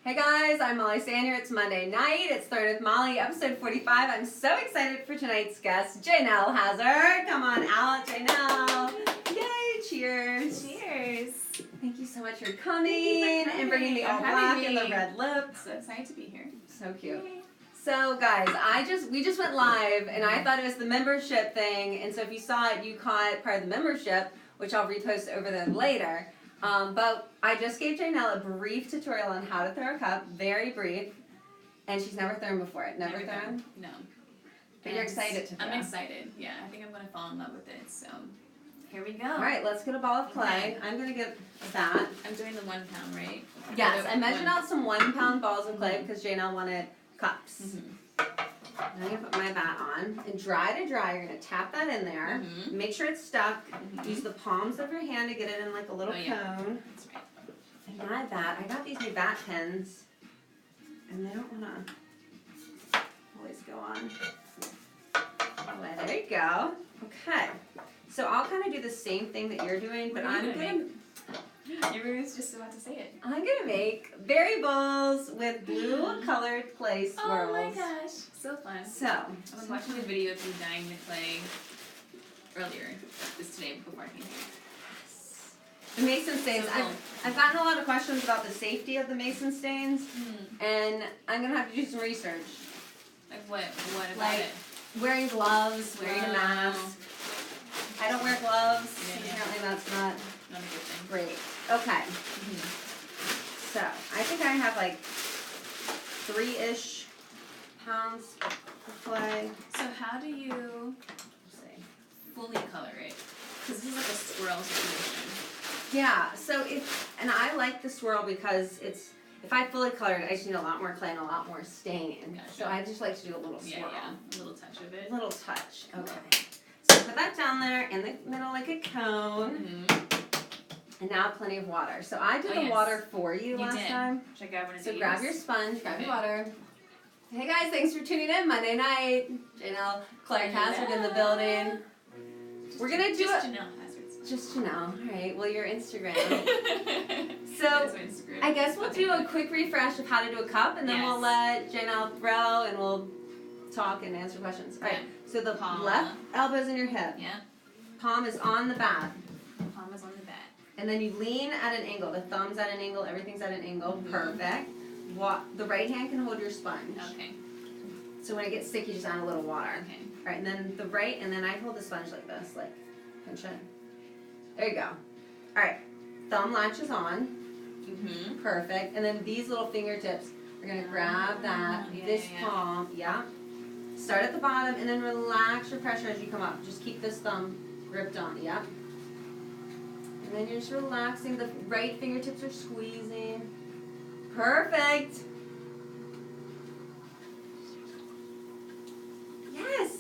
Hey guys, I'm Molly Sanier. It's Monday night. It's Third with Molly, episode 45. I'm so excited for tonight's guest, Jaynelle Hazard. Come on out, Jaynelle. Yay, cheers. Cheers. Thank you so much for coming and bringing the all black and the red lips. So excited to be here. So cute. Yay. So guys, we just went live and I thought it was the membership thing, and so if you saw it, you caught part of the membership, which I'll repost over there later. But I just gave Jaynelle a brief tutorial on how to throw a cup, very brief, and she's never thrown before it. Never thrown? No. But you're excited to throw. I'm excited. Yeah, I think I'm going to fall in love with it. So here we go. All right, let's get a ball of clay. I'm going to get that. I'm doing the 1 pound, right? Yes, I measured out some 1 pound balls of clay because Jaynelle wanted cups. Mm-hmm. I'm going to put my bat on. And dry to dry, you're going to tap that in there. Mm-hmm. Make sure it's stuck. Mm-hmm. Use the palms of your hand to get it in like a little cone. That's right. And my bat, I got these new bat pens. And they don't want to always go on. Oh, there you go. Okay. So I'll kind of do the same thing that you're doing, but I'm going to... You were just about to say it. I'm going to make berry bowls with blue colored clay swirls. Oh my gosh. So fun. So, I was watching a video of you dyeing the clay earlier, this today before I came here. the mason stains. So cool. I've gotten a lot of questions about the safety of the mason stains, Hmm. and I'm going to have to do some research. Like what? What about Like, it? Wearing gloves, wearing a Wow. mask. I don't wear gloves. Yeah. Apparently that's not Not a good thing. great. Okay, Mm-hmm. so I think I have like 3-ish pounds of clay. So how do you Let's see. fully color it? Because this is like a swirl situation. Yeah, so and I like the swirl because if I fully color it, I just need a lot more clay and a lot more stain. Gotcha. So I just like to do a little swirl. Yeah, a little touch of it. A little touch. Okay. So put that down there in the middle like a cone. Mm-hmm. And now plenty of water. So I did Oh, the yes. water for you last did. time. Should I grab one of So these? grab your sponge, grab your Okay. water. Hey guys, thanks for tuning in Monday night. Jaynelle Hazard in the building. We're gonna do just it. Jaynelle Hazard. Just Jaynelle. All right. Well, your Instagram. So So I guess we'll do a quick refresh of how to do a cup, and then Yes. we'll let Jaynelle throw, and we'll talk and answer questions. All right. So the Palm. left elbow's in your hip. Yeah. Palm is on the bat. Palm is on the bat. And then you lean at an angle. The thumb's at an angle. Everything's at an angle. Mhm. Perfect. The right hand can hold your sponge. Okay. So when it gets sticky, just add a little water. Okay. All right, and then the right, and then I hold the sponge like this, like pinch it. There you go. All right, thumb latches on. Mm-hmm. Perfect. And then these little fingertips are gonna grab that, Yeah, this yeah, yeah. palm, yeah. Start at the bottom and then relax your pressure as you come up. Just keep this thumb gripped on, yeah. And then you're just relaxing. The right fingertips are squeezing. Perfect. Yes.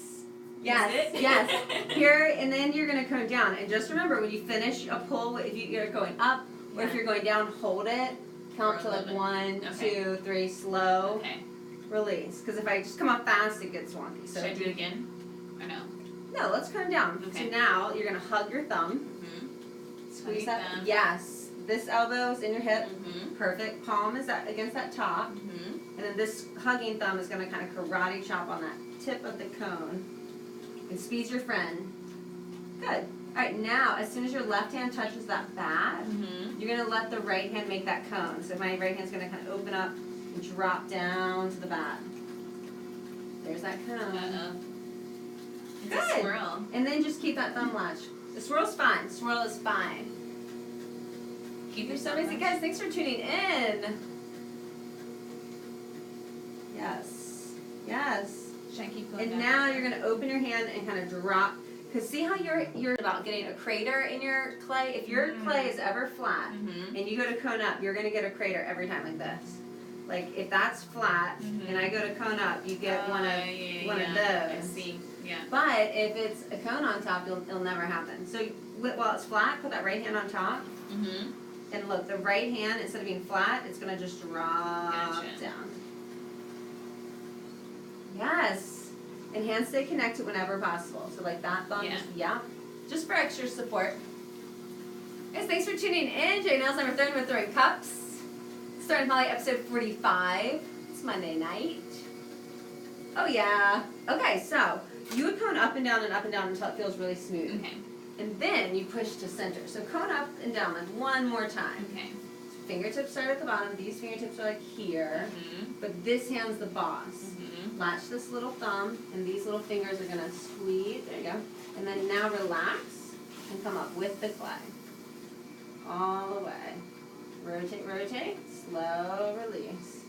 Yes. it? Yes. Here, and then you're gonna come down. And just remember, when you finish a pull, if you're going up or if Yeah. you're going down, hold it. Count For to like 11. 1, Okay. 2, 3, slow. Okay. Release. Because if I just come up fast, it gets wonky. So Should I do it again? Or no? no, let's come down. Okay. So now you're gonna hug your thumb. Mm-hmm. Squeeze Hug that. thumb. Yes. This elbow is in your hip. Mm-hmm. Perfect. Palm is against that top. Mm-hmm. And then this hugging thumb is going to kind of karate chop on that tip of the cone. And squeeze your friend. Good. All right, now, as soon as your left hand touches that bat, Mm-hmm. you're going to let the right hand make that cone. So my right hand's going to kind of open up and drop down to the bat. There's that cone. Uh-oh. It's Good. a swirl. And then just keep that thumb latch. The swirl's fine. Swirl is fine. Keep You're your so amazing. Guys, thanks for tuning in. Yes. Yes. Should I keep going And down? now you're going to open your hand and kind of drop. Because see how you're about getting a crater in your clay? If your clay is ever flat Mm-hmm. and you go to cone up, you're going to get a crater every time like this. Like if that's flat and I go to cone up, you get one of I those. see. Yeah. But if it's a cone on top, it'll never happen. So while it's flat, put that right hand on top. Mm-hmm. And look, the right hand, instead of being flat, it's going to just drop Gotcha. down. Yes. And hands stay connected whenever possible. So like that thumb, just for extra support. Guys, thanks for tuning in. Jaynelle's number 3, we're throwing cups. starting probably episode 45. It's Monday night. Oh yeah. Okay, so you would cone up and down until it feels really smooth. Okay. And then you push to center. So cone up and down like one more time. Okay. Fingertips start at the bottom. These fingertips are like here. Mm-hmm. But this hand's the boss. Mm-hmm. Latch this little thumb, and these little fingers are gonna squeeze. There you go. And then now relax and come up with the clay. All the way. Rotate, rotate. Slow release.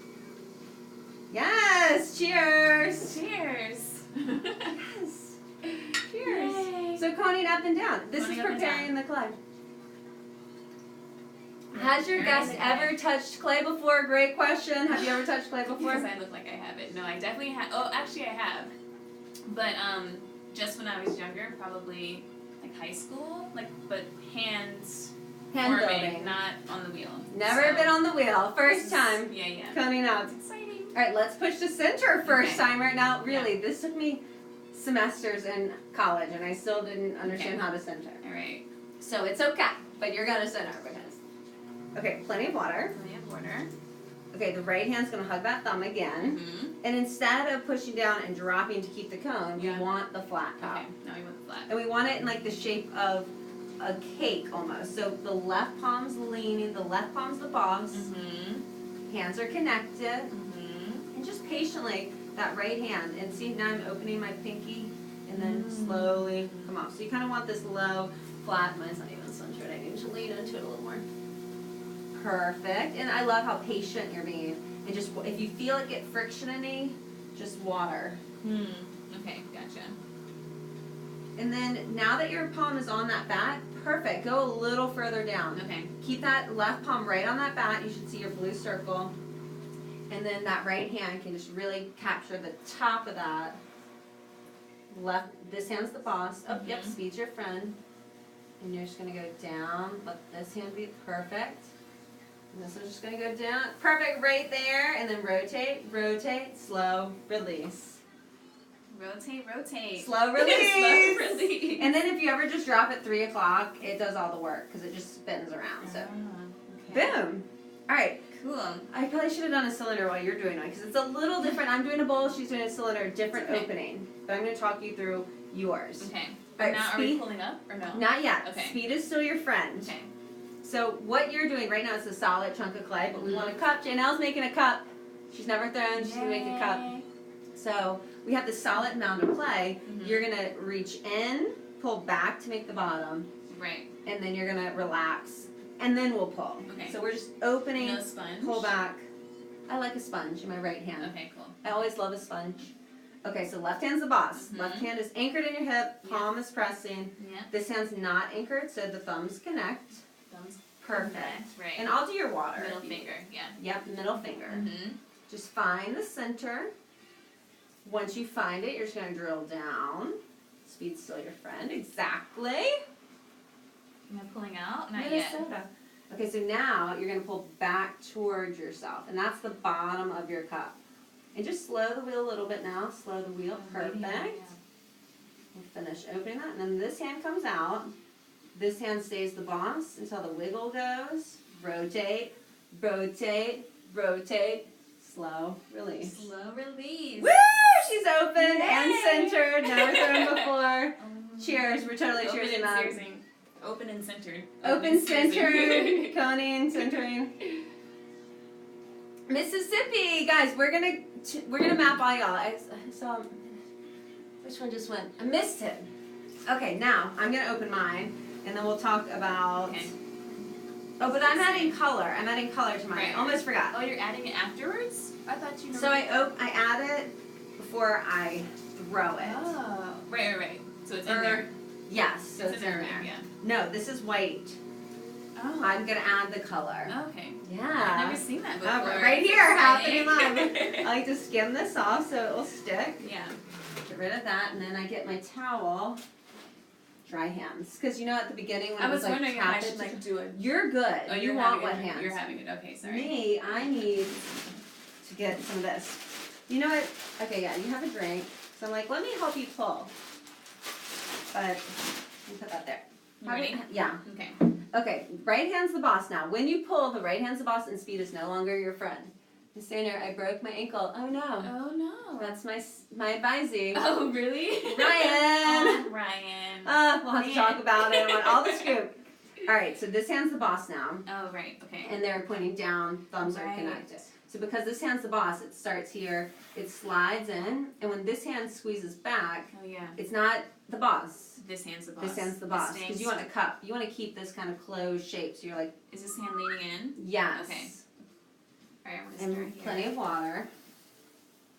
Yes! Cheers! Cheers. Yes! Cheers! Yay. So coning up and down. This Coning is up and preparing down. the clay. Has your Preparing guest the clay. ever touched clay before? Great question. Have you ever touched clay before? Because I look like I haven't. No, I definitely have. Oh, actually, I have. But just when I was younger, probably like high school, but hands Hand forming, building. not on the wheel. Never So, been on the wheel. First time. Yeah. Coning up. It's exciting. All right, let's push to center first Okay. time right now. Really, this took me semesters in college, and I still didn't understand how to center. All right. So it's okay, but you're gonna center because. Okay, plenty of water. Plenty of water. Okay, the right hand's gonna hug that thumb again. Mm-hmm. And instead of pushing down and dropping to keep the cone, Yeah. we want the flat top. Okay. Now we want the flat. And we want it in like the shape of a cake almost. So the left palm's leaning, the left palm's the boss. Mm-hmm. Hands are connected. Mm-hmm. And just patiently, that right hand. And see, now I'm opening my pinky and then Mm. slowly come up. So you kind of want this low, flat. Mine's not even centered. I need to lean into it a little more. Perfect. And I love how patient you're being. And just, if you feel it get friction-y, just water. Okay, gotcha. And then now that your palm is on that bat, perfect. Go a little further down. Okay. Keep that left palm right on that bat. You should see your blue circle. And then that right hand can just really capture the top of that. Left, this hand's the boss. Oh, yep, Mhm. speed's your friend. And you're just gonna go down. Let this hand be perfect. And this one's just gonna go down. Perfect right there. And then rotate, rotate, slow, release. Rotate, rotate. Slow release. Slow release. And then if you ever just drop at 3 o'clock, it does all the work because it just spins around. So, Okay. boom. All right. Cool. I probably should have done a cylinder while you're doing one because it's a little different. I'm doing a bowl, she's doing a cylinder, different Okay. opening. But I'm going to talk you through yours. Okay. All right, Now, are we speed. pulling up or no? Not yet. Okay. Speed is still your friend. Okay. So what you're doing right now is a solid chunk of clay, but we Mhm. want a cup. Jaynelle's making a cup. She's never thrown. She's going to make a cup. Yay. So we have the solid mound of clay. Mhm. You're going to reach in, pull back to make the bottom, Right. and then you're going to relax, and then we'll pull. Okay. So we're just opening, No sponge. pull back. I like a sponge in my right hand. Okay, cool. I always love a sponge. Okay, so left hand's the boss. Mhm. Left hand is anchored in your hip, Yeah. palm is pressing. Yeah. This hand's not anchored, so the thumbs connect. Thumbs. Perfect. connect, Right. And I'll do your water. Middle finger. Yeah. Yep, middle finger. Mm-hmm. Just find the center. Once you find it, you're just gonna drill down. Speed's still your friend. Exactly. Am I pulling out? Not yet. Minnesota. Okay, so now you're gonna pull back towards yourself, and that's the bottom of your cup. And just slow the wheel a little bit now. Slow the wheel. Perfect. We'll finish opening that, and then this hand comes out. This hand stays the boss until the wiggle goes. Rotate, rotate, rotate. Slow release. Slow release. Woo! She's open and Yay! centered. Never thrown before. Oh. Cheers. We're totally Open cheersing and that. searsing. Open and centered. Open, and searsing. centered, coning, centering. Mississippi, guys. We're gonna map all y'all. I saw which one just went. I missed it. Okay, now I'm gonna open mine, and then we'll talk about. Okay. Oh, but I'm adding color. I'm adding color to mine. Right. I almost forgot. Oh, you're adding it afterwards? I thought you. So I add it before I throw it. Oh. Right. So it's in Or- there. Yes, so it's in there. Yeah. No, this is white. Oh. I'm gonna add the color. Okay. Yeah. I've never seen that before. Right It's here, happening live. exciting. I like to skim this off so it will stick. Yeah. Get rid of that, and then I get my towel. Dry hands, because you know at the beginning when I was like wondering if I tap should it, like do it. you're good. Oh, you you're want having wet it. hands. You're having it. Okay, sorry. Me, I need to get some of this. You know what? Okay, yeah, you have a drink. So I'm like, let me help you pull. But let me put that there. You ready? Yeah. Okay. Okay, right hand's the boss now. When you pull, the right hand's the boss and speed is no longer your friend. Miss Sainer, I broke my ankle. Oh no. Oh no. That's my advisee. Oh really? Ryan! Oh, Ryan. We'll have to talk about it on all the scoop. Alright, so this hand's the boss now. Oh right, okay. And they're pointing down, thumbs are connected. So because this hand's the boss, it starts here, it slides in, and when this hand squeezes back, Oh yeah. it's not the boss. This hand's the boss. This hand's the boss. Because you want a cup. You want to keep this kind of closed shape. So you're like, Is this hand leaning in? yes. Okay. Alright, I'm gonna start And here. plenty of water.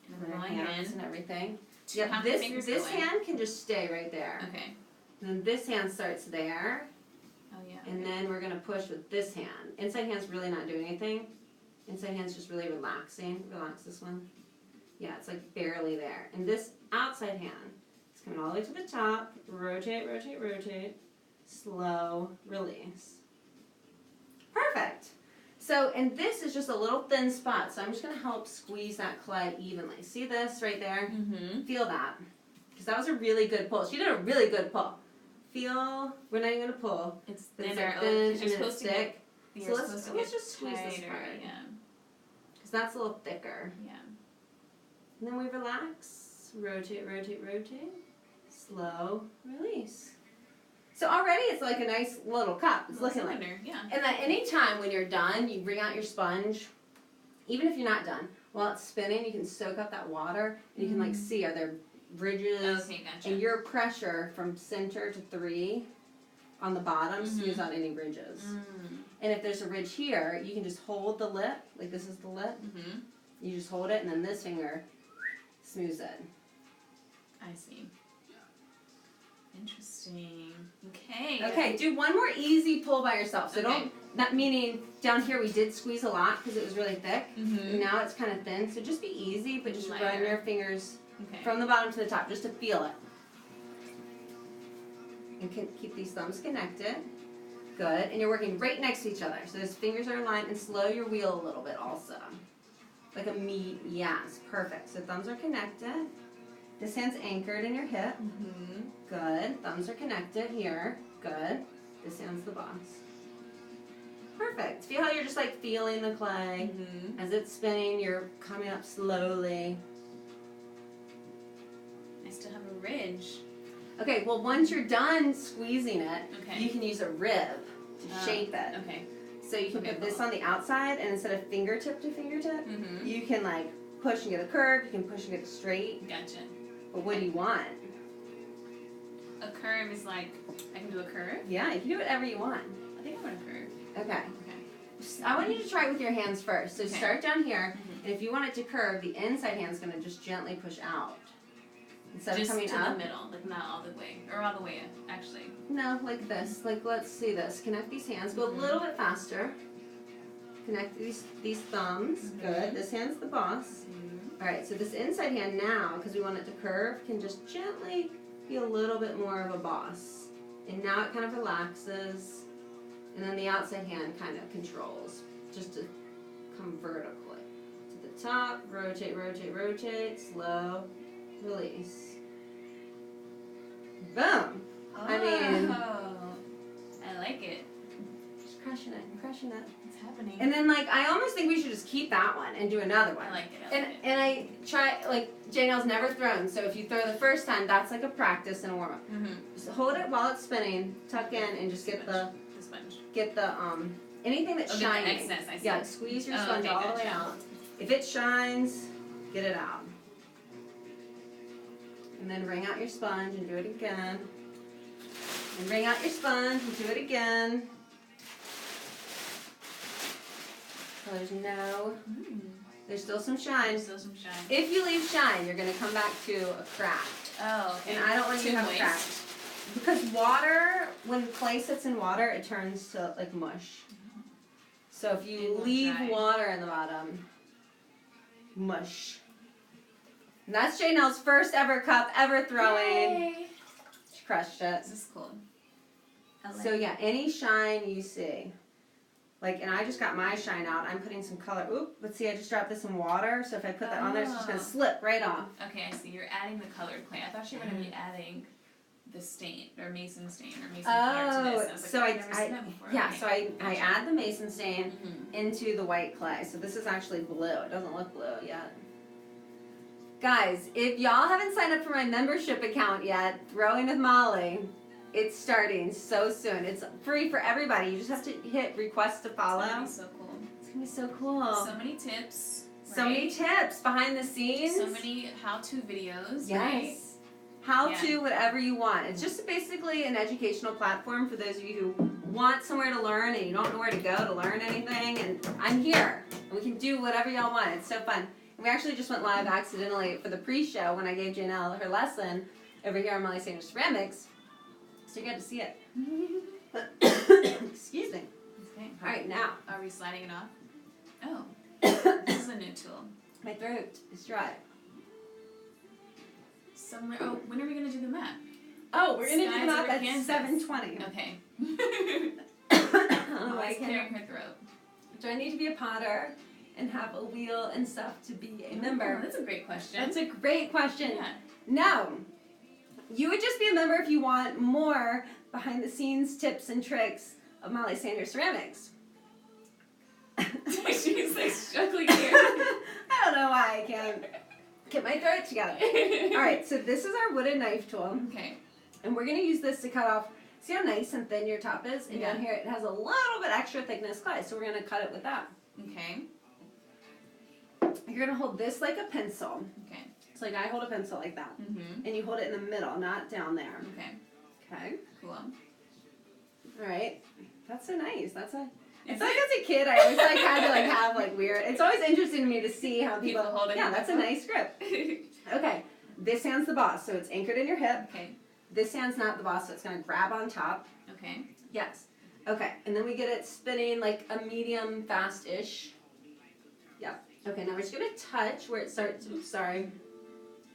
And And I'm our going hands in. and everything. How Yep, many this fingers this go in? hand can just stay right there. Okay. And then this hand starts there. Oh yeah. And then we're going to push with this hand. Inside hand's really not doing anything. Inside hand's just really relaxing. Relax this one. Yeah, it's like barely there. And this outside hand is coming all the way to the top. Rotate, rotate, rotate. Slow release. Perfect. So, and this is just a little thin spot. So I'm just going to help squeeze that clay evenly. See this right there? Mm-hmm. Feel that. Because that was a really good pull. She did a really good pull. Feel, we're not even going to pull. It's It's thinner. like Oh, thin 'cause and you're it's supposed to get. thick. You're So supposed to let's get just squeeze this tighter, part. Yeah. Because that's a little thicker. Yeah. And then we relax. Rotate, rotate, rotate. Slow release. So already it's like a nice little cup. It's looking like. cylinder. Yeah. And then anytime when you're done, you bring out your sponge. Even if you're not done, while it's spinning, you can soak up that water. And you can like see, are there ridges? Okay, gotcha. And your pressure from center to 3 on the bottom smooths out any ridges. And if there's a ridge here, you can just hold the lip, like this is the lip. Mm-hmm. You just hold it, and then this finger smooths it. I see. Interesting. Okay. Okay, do one more easy pull by yourself. So Okay. not meaning down here we did squeeze a lot because it was really thick. Mm-hmm. And now it's kind of thin, so just be easy, but just run Lighter. your fingers Okay. from the bottom to the top just to feel it. And keep these thumbs connected. Good. And you're working right next to each other. So those fingers are aligned, and slow your wheel a little bit also. Like a yes, perfect. So thumbs are connected. This hand's anchored in your hip. Mm-hmm. Good. Thumbs are connected here. Good. This hand's the boss. Perfect. Feel how you're just like feeling the clay. Mm-hmm. As it's spinning, you're coming up slowly. I still have a ridge. Okay, well once you're done squeezing it, Okay. you can use a rib to shape it. Okay. So you can Okay, put this cool. on the outside, and instead of fingertip to fingertip, Mm-hmm. you can like push and get a curve, you can push and get it straight. Gotcha. But what do you want? A curve is like, I can do a curve? Yeah, you can do whatever you want. I think I want a curve. Okay. Okay. I want you to try it with your hands first. So Okay. start down here, Mhm. and if you want it to curve, the inside hand's going to just gently push out. Instead Just of coming to up. the middle, like not all the way, or all the way up, actually. No, like this. Like, let's see this. Connect these hands. Go a Mhm. little bit faster. Connect these thumbs. Mhm. Good. This hand's the boss. All right, so this inside hand now, because we want it to curve, can just gently be a little bit more of a boss. And now it kind of relaxes. And then the outside hand kind of controls, just to come vertically. To the top, rotate, rotate, rotate, slow, release. Boom! I mean- I like it. Just crushing it, you're crushing it. It's happening. And then, like, I almost think we should just keep that one and do another one. I like it. I like it. And I try, like, Jaynelle's never thrown, so if you throw the first time, that's like a practice and a warm-up. Mm-hmm. Just hold it while it's spinning, tuck in, and just get the sponge. anything that's Oh, shining. get the excess, I see. Yeah, squeeze your Oh, sponge okay, all the way gotcha. out. If it shines, get it out. And then wring out your sponge and do it again. And wring out your sponge and do it again. So there's still some shine. Still some shine. If you leave shine, you're gonna come back to a crack. Oh, okay. And I don't want you Too to have moist. cracks. Because water, when clay sits in water, it turns to like mush. So if It you will leave dry. water in the bottom, mush. And that's Jaynelle's first ever cup ever throwing. Yay. She crushed it. This is cool. I like So it. yeah, any shine you see. Like, and I just got my shine out. I'm putting some color. Oop, but see, I just dropped this in water. So if I put that on there, it's just gonna Oh. slip right off. Okay, I see. You're adding the colored clay. I thought you were going to be adding the stain or mason stain or mason color to this. And I was like, so I've never seen that before. yeah, Okay. so I Gotcha. add the mason stain Mhm. into the white clay. So this is actually blue. It doesn't look blue yet. Guys, if y'all haven't signed up for my membership account yet, Throwing with Molly, it's starting so soon. It's free for everybody. You just have to hit request to follow. It's gonna be so cool. It's gonna be so cool. So many tips. So many tips behind the scenes. So many how-to videos. Yes. Right? How to, whatever you want. It's just basically an educational platform for those of you who want somewhere to learn and you don't know where to go to learn anything. And I'm here. And we can do whatever y'all want. It's so fun. And we actually just went live accidentally for the pre-show when I gave Jaynelle her lesson over here on Molly Sanders Ceramics. So you got to see it. Excuse me. Okay. All right, now. Are we sliding it off? Oh. This is a new tool. My throat is dry. When are we going to do the map? Oh, we're going to do Skies the map over at Kansas. 7:20. Okay. I don't know why I Molly's can't. clearing her throat. Do I need to be a potter and have a wheel and stuff to be a member? Oh, that's a great question. That's a great question. Yeah. No. You would just be a member if you want more behind the scenes tips and tricks of Molly Sanders Ceramics. She's like struggling here. I don't know why I can't get my throat together. Alright, so this is our wooden knife tool. Okay. And we're going to use this to cut off, see how nice and thin your top is? And Yeah. down here it has a little bit extra thickness clay, so we're going to cut it with that. Okay. You're going to hold this like a pencil. Okay. So like I hold a pencil like that. Mm-hmm. And you hold it in the middle, not down there. Okay. Okay. Cool. Alright. That's so nice. That's a... It's Is like it? as a kid, I always like had to like have like weird... It's always interesting to me to see how people... People hold it. Yeah, that's a nice grip. Okay. This hand's the boss, so it's anchored in your hip. Okay. This hand's not the boss, so it's going to grab on top. Okay. Yes. Okay, and then we get it spinning like a medium fast-ish. Yep. Okay, now we're just going to touch where it starts. Oops, sorry.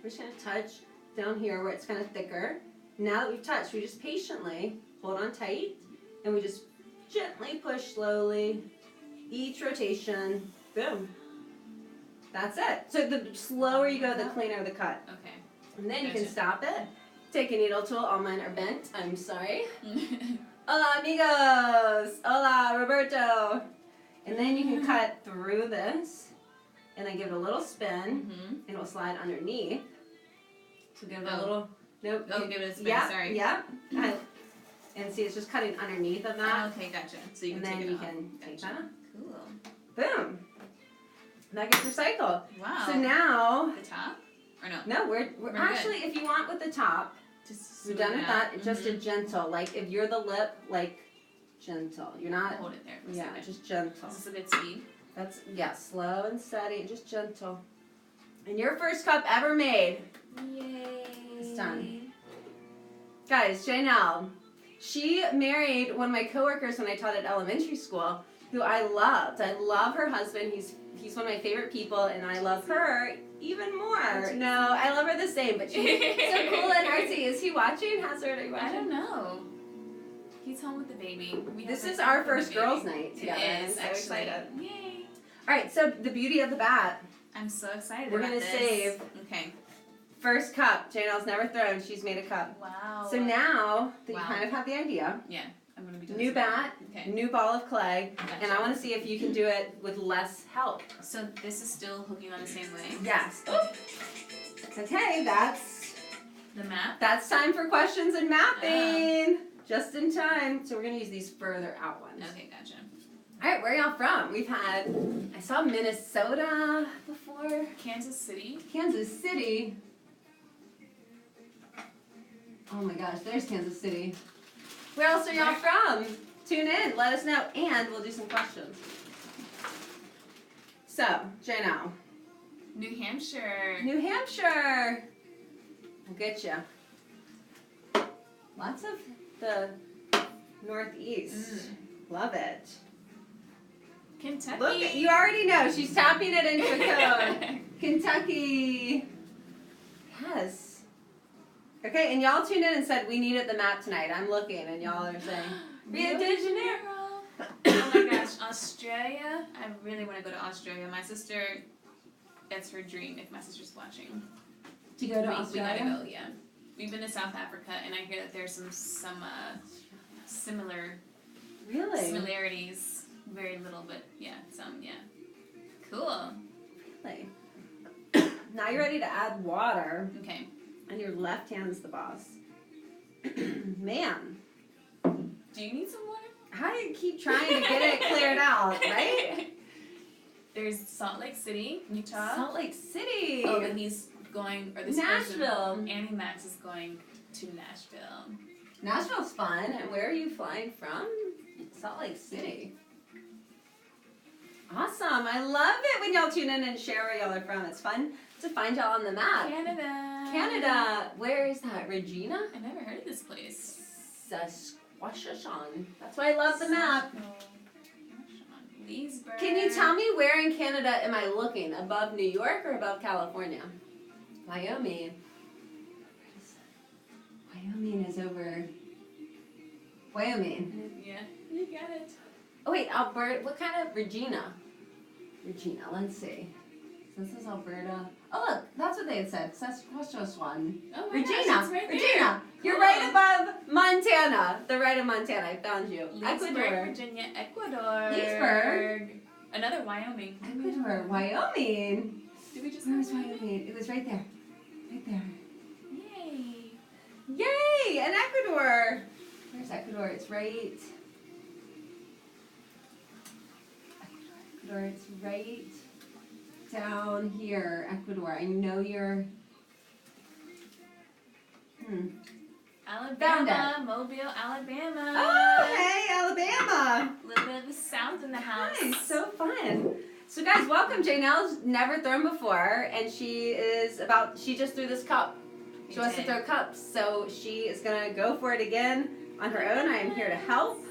We're just going to touch down here where it's kind of thicker. Now that we've touched, we just patiently hold on tight, and we just gently push slowly. Each rotation. Boom. That's it. So the slower you go, the cleaner the cut. Okay. And then you can Gotcha. stop it. Take a needle tool. All mine are bent. I'm sorry. Hola, amigos. Hola, Roberto. And then you can cut through this, and then give it a little spin, Mm-hmm. and it'll slide underneath. So give it a Oh. little. Nope. Oh, give it a spin. Yeah. Sorry. Yeah. And see, it's just cutting underneath of that. Okay, gotcha. So you And can then take it you off. can take that. Cool. Boom. That gets recycled. Wow. So now, The top? Or no? no, we're We're actually, if you want with the top, Just we're smooth done it with out. that. Just a gentle, like if you're the lip, like gentle. You're not, Hold it there for a yeah, second. just gentle. Is this a good speed? That's, yeah, slow and steady, just gentle. And your first cup ever made. Yay. It's done. Guys, Jaynelle, she married one of my coworkers when I taught at elementary school, who I loved. I love her husband. He's one of my favorite people, and I love her even more. No, I love her the same, but she's so cool and artsy. Is he watching? Hazard, are you watching? I don't know. He's home with the baby. This have is a our with the first baby. girls' night together. It is, I'm so actually. excited. Yay. All right, so the beauty of the bat, I'm so excited We're about gonna this. save. Okay. first cup. Jaynelle's never thrown. She's made a cup. Wow. So now that you Wow. kind of have the idea, Yeah, I'm going to be doing new this. bat, Okay. new ball of clay, Gotcha. and I want to see if you can do it with less help. So this is still hooking on the same way? Yes. Okay, The map? that's time for questions and mapping. Just in time. So we're gonna use these further out ones. Okay, gotcha. All right, where are y'all from? We've had, I saw Minnesota before, Kansas City? Kansas City. Oh my gosh, there's Kansas City. Where else are y'all from? Tune in, let us know, and we'll do some questions. So, Jaynelle, New Hampshire. New Hampshire. I'll get you. Lots of the Northeast. Love it. Kentucky. Look, you already know. She's tapping it into a code. Kentucky. Yes. Okay, and y'all tuned in and said we needed the map tonight. I'm looking, and y'all are saying Rio de Janeiro. Oh my gosh, Australia. I really want to go to Australia. My sister, that's her dream if my sister's watching. To go to We Australia. gotta go, yeah. we've been to South Africa, and I hear that there's some similarities. Very little, but yeah, some, yeah. Cool. Really. Now you're ready to add water. Okay. And your left hand's the boss. Man. Do you need some water? I keep trying to get it cleared out, right? There's Salt Lake City, Utah. Salt Lake City. Oh, and he's going, or this Nashville. person, Annie Max is going to Nashville. Nashville's fun. And where are you flying from? Salt Lake City. Awesome. I love it when y'all tune in and share where y'all are from. It's fun to find y'all on the map. Canada. Where is that? Regina? I never heard of this place. Saskatchewan. That's why I love the map. Leesburg. Can you tell me where in Canada am I looking? Above New York or above California? Wyoming. Wyoming is over. Wyoming. Yeah, you got it. Oh wait, Alberta. What kind of Regina? Regina. Let's see. So this is Alberta. Oh look, that's what they had said. Saskatchewan. Oh my Regina. gosh, it's right Regina. there. You're Cool. right above Montana. The right of Montana. I found you. Leesburg, Ecuador. Virginia, Ecuador. Leesburg. Another Wyoming. Ecuador. Wyoming. Did we just Where go was Wyoming? It was right there. Right there. Yay. Yay! And Ecuador. Where's Ecuador? It's right. Ecuador. It's right down here. Ecuador. I know you're. Alabama, Mobile, Alabama. Oh, hey, Alabama. A little bit of the South in the house. Nice, so fun. So guys, welcome. Jaynelle's never thrown before, and she just threw this cup. She wants to throw cups, so she is gonna go for it again on her own. I am here to help.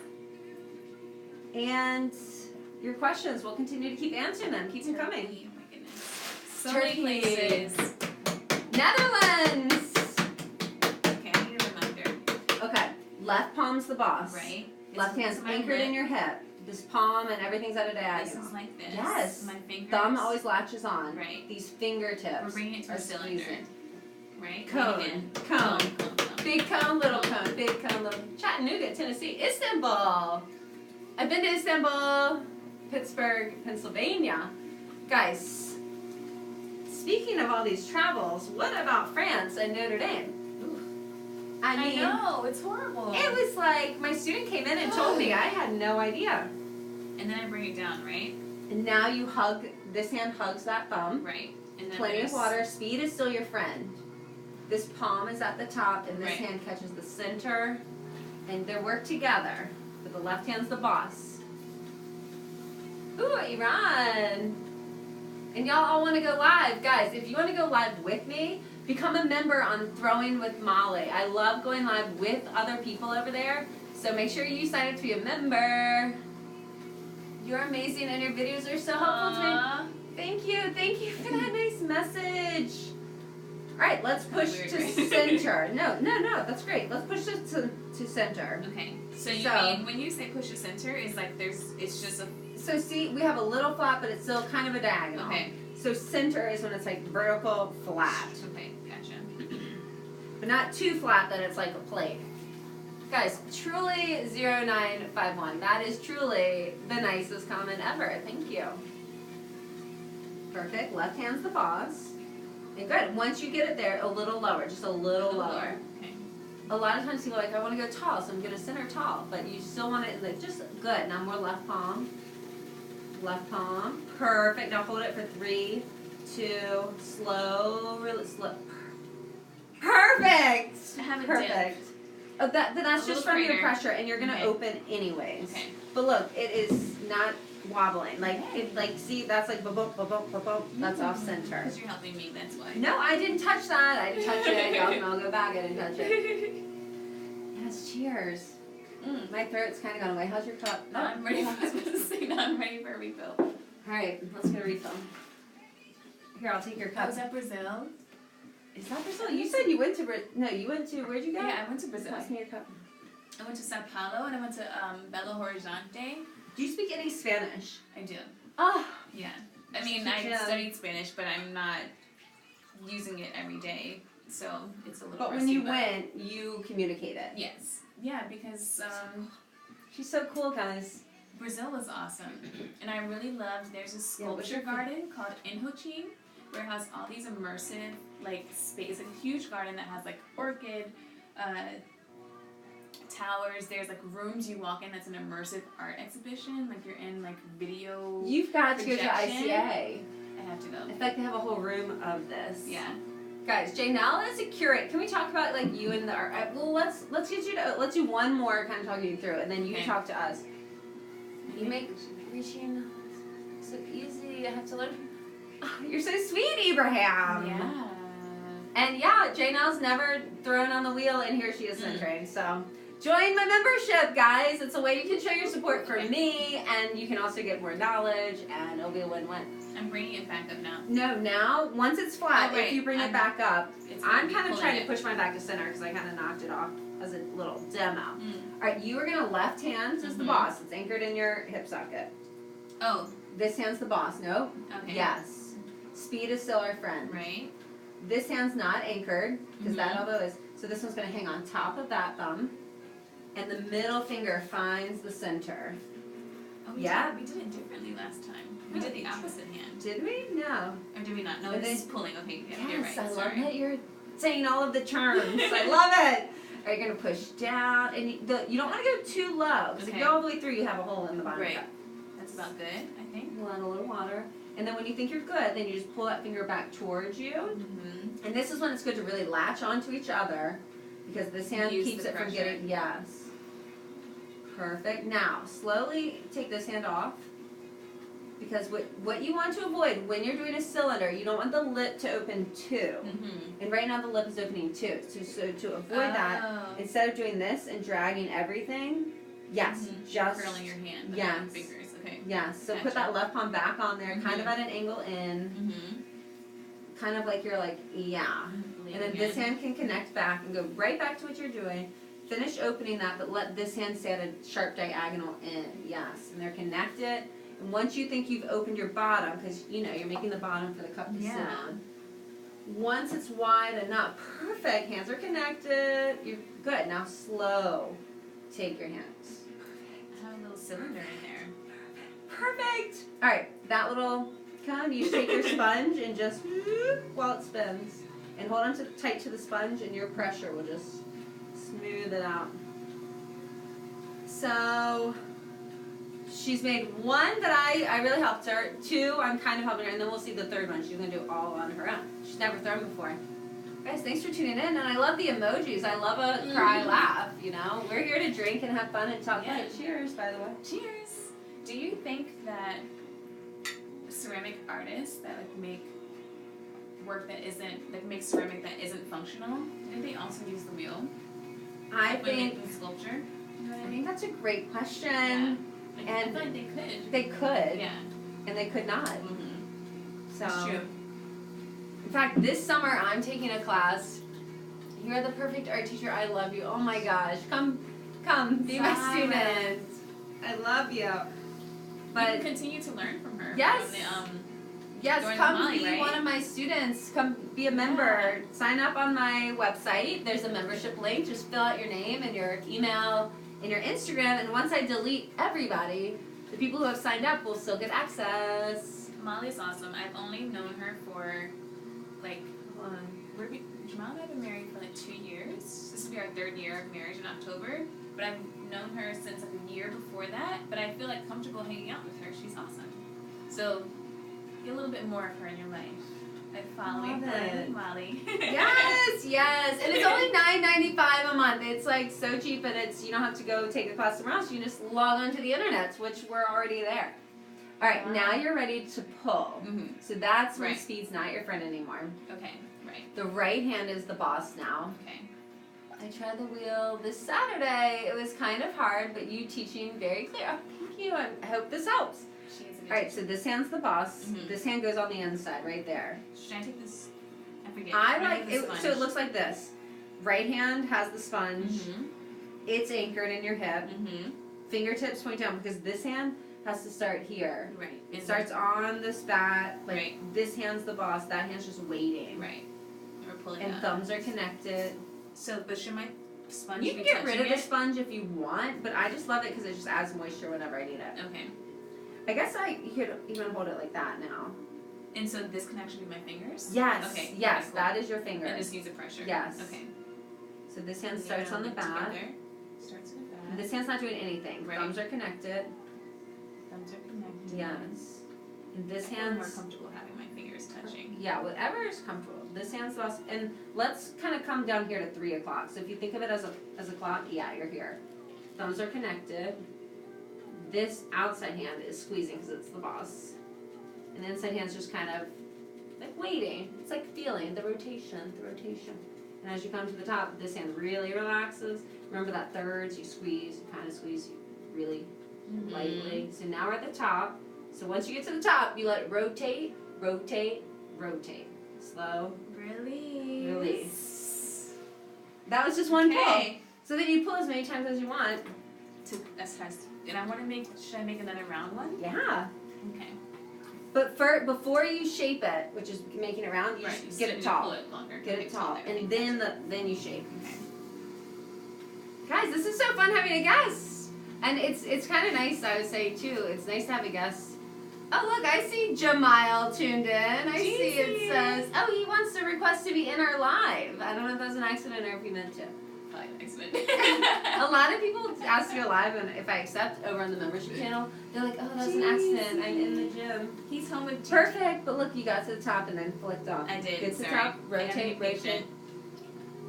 And your questions, we'll continue to keep answering them. Keep them coming. Oh my goodness. So Turkey. many places. Netherlands. Okay, I need a reminder. Okay, left palm's the boss. Right. Left hand's my anchored in lip. your hip. This palm and everything's at a This diagonal. is like this. Yes. My fingers. Thumb always latches on. Right. These fingertips. We're bringing it to are a cylinder. squeezing. Right? Cone. Again. Cone. Cone. Big cone, little cone, big cone, little. Chattanooga, Tennessee, Istanbul. I've been to Istanbul, Pittsburgh, Pennsylvania. Guys, speaking of all these travels, what about France and Notre Dame? I I mean, know, it's horrible. it was like my student came in and told me. I had no idea. And then I bring it down, right? And now you hug, this hand hugs that thumb. Right. And then Plenty of there's- water. Speed is still your friend. This palm is at the top, and this Right. hand catches the center, and they work together. But the left hand's the boss. Ooh, Iran! And y'all all want to go live, guys. If you want to go live with me, become a member on Throwing with Molly. I love going live with other people over there. So make sure you sign up to be a member. You're amazing, and your videos are so helpful to me. Aw. Thank you for that nice message. All right, let's push Weird, to right? center. No, that's great. Let's push to center. Okay. So you So- mean when you say push to center is like it's just a So see, we have a little flat, but it's still kind of a diagonal. okay. So center is when it's like vertical flat, Okay, gotcha. but not too flat that it's like a plate. Guys, truly 0951. That is truly the nicest comment ever. Thank you. Perfect. Left hand's the boss. And good. Once you get it there, a little lower, just a little lower. Okay. A lot of times people are like, I want to go tall, so I'm going to center tall. But you still want it like just good. Now more left palm. Left palm. Perfect. Now hold it for 3, 2, slow, really slow. Perfect. I have a Perfect. Oh, then that's A just little from your greater. pressure, and you're going to Okay. open anyways. Okay. But look, it is not wobbling. Like, it, like, see, that's like, ba-boom, ba-boom, ba-boom. That's off center. Because you're helping me, that's why. No, I didn't touch that. I didn't touch it. Y'all can all go back. I didn't touch it. Yes, cheers. My throat's kind of gone away. How's your cup? Now I'm ready. I was about to say now I'm ready for a refill. All right, let's get a refill. Here, I'll take your I cup. was at Brazil. Is that Brazil? You said you went to no, you went to, where'd you go? Yeah, I went to Brazil. Pass me your cup. I went to Sao Paulo and I went to Belo Horizonte. Do you speak any Spanish? I do. Oh, Yeah. I mean, Good I job. studied Spanish, but I'm not using it every day. So it's a little. But rusty, when you went, you communicated. Yes. Yeah, because She's so cool, guys. Brazil was awesome, and I really loved. There's a sculpture garden called Inhotim, where it has all these immersive like space, like a huge garden that has like orchid. Towers, there's like rooms you walk in that's an immersive art exhibition, like you're in like video. You've got to go to projection. ICA. I have to go. In fact, they have a whole room of this. Yeah. Guys, Jaynelle is a curate. Can we talk about like you and the art? Well, let's get you to let's do one more kind of talking you through, and then you talk to us. You make reaching so easy. I have to learn. Oh, you're so sweet, Abraham. Yeah. And yeah, Jaynelle's never thrown on the wheel, and here she is centering. So join my membership, guys. It's a way you can show your support for me, and you can also get more knowledge, and it'll be a win-win. I'm bringing it back up now. No, now, once it's flat, if you bring it back up, I'm kind of trying to push mine back to center because I kind of knocked it off as a little demo. All right, you are going to left hand is the boss. It's anchored in your hip socket. Oh. This hand's the boss. Nope. Okay. Yes. Speed is still our friend. Right. This hand's not anchored because that elbow is. So this one's going to hang on top of that thumb. And the middle finger finds the center. Oh, we did it differently last time. We did the opposite hand. Did we? No. Or did we not? No, this is pulling. Okay, yeah, you're right. Yes, I Sorry. love that you're saying all of the terms. I love it. All right, you're going to push down. And you don't want to go too low. Because if you go all the way through, you have a hole in the bottom. Right. That's about good, I think. We'll add a little water. And then when you think you're good, then you just pull that finger back towards you. Mm-hmm. And this is when it's good to really latch onto each other. Because this hand keeps it from getting, yes. Perfect. Now, slowly take this hand off. Because what you want to avoid when you're doing a cylinder, you don't want the lip to open too. Mm-hmm. And right now the lip is opening too. So to avoid that, instead of doing this and dragging everything, yes, just curling your hand. Yes. Fingers. Okay. Yes. So put that left palm back on there, kind of at an angle in. Kind of like you're like, yeah. And then this hand can connect back and go right back to what you're doing. Finish opening that, but let this hand stay at a sharp diagonal in. Yes. And they're connected. And once you think you've opened your bottom, because you're making the bottom for the cup to sit on. Once it's wide enough, perfect. Hands are connected. You're good. Now slow. Take your hands. I have a little cylinder in there. Perfect. All right, that little you take your sponge and just while it spins, and hold on tight to the sponge, and your pressure will just smooth it out. So. She's made one that I really helped her. Two, I'm kind of helping her, and then we'll see the third one. She's going to do all on her own. She's never thrown before. Guys, thanks for tuning in, and I love the emojis. I love a cry laugh, We're here to drink and have fun and talk about it. Cheers, by the way. Cheers. Do you think that ceramic artists that make work that isn't, that make ceramic that isn't functional, do they also use the wheel? I think making sculpture? You know what I I mean? think that's a great question. Yeah. And I feel like they could. They could. Yeah. And they could not. So. That's true. In fact, this summer I'm taking a class. You're the perfect art teacher. I love you. Oh my gosh. Come, be my student. I love you. But you can continue to learn from her. Yes. From the, yes, come be one of my students. Come be a member. Sign up on my website. There's a membership link. Just fill out your name and your email and your Instagram. And once I delete everybody, the people who have signed up will still get access. Molly's awesome. I've only known her for Jamal and I have been married for 2 years. This will be our 3rd year of marriage in October. But I've known her since a year before that. But I feel comfortable hanging out with her. She's awesome. So get a little bit more of her in your life. Following Molly. yes. And it's only $9.95 a month. It's so cheap, and you don't have to go take a class somewhere else. You just log onto the internet, which we're already there. All right, now you're ready to pull. So that's when speed's not your friend anymore. Okay, right. The right hand is the boss now. Okay. I tried the wheel this Saturday. It was kind of hard, but you teaching very clear. Oh, thank you. I hope this helps. All right, so this hand's the boss. This hand goes on the inside, right there. Should I take this? I forget. I like it. So it looks like this. Right hand has the sponge. It's anchored in your hip. Fingertips point down because this hand has to start here. Right. It starts on the spat. This hand's the boss. That hand's just waiting. Right. We're pulling And out. thumbs are connected. So, but should my sponge You be can get rid of touching the sponge if you want, but I just love it because it just adds moisture whenever I need it. Okay. I guess you could even hold it like that now. And so this can actually be my fingers? Yes. Okay. Yes, cool. that is your finger. And just use the pressure. Yes. Okay. So this hand starts on the back. Starts in the back. This hand's not doing anything. Right. Thumbs are connected. Thumbs are connected. Yes. And this I feel hand's more comfortable having my fingers touching. yeah, whatever is comfortable. This hand's the best. And let's kind of come down here to 3 o'clock. So if you think of it as a clock, yeah, you're here. Thumbs are connected. This outside hand is squeezing because it's the boss. And the inside hand's just kind of like waiting. It's like feeling the rotation. And as you come to the top, this hand really relaxes. Remember that thirds, you squeeze, you kind of squeeze really lightly. So now we're at the top. So once you get to the top, you let it rotate, rotate, rotate. Slow. Release. That was just one pull. So then you pull as many times as you want. And I want to should I make another round one? Yeah. Okay. But before you shape it, which is making it round, you just get it tall. Pull it longer. Get it tall. And then you shape. Okay. Guys, this is so fun having a guest. And it's kind of nice, I would say, too. It's nice to have a guest. Oh, look, I see Jamayel tuned in. I see it says, oh, he wants to request to be in our live. I don't know if that was an accident or if he meant to. Probably an accident. A lot of people ask to go live, and if I accept over on the membership channel, they're like, oh, that's an accident. I'm in the gym. He's home with Perfect, but look, you got to the top and then flicked off. I did. Get to the Sorry. top, rotate.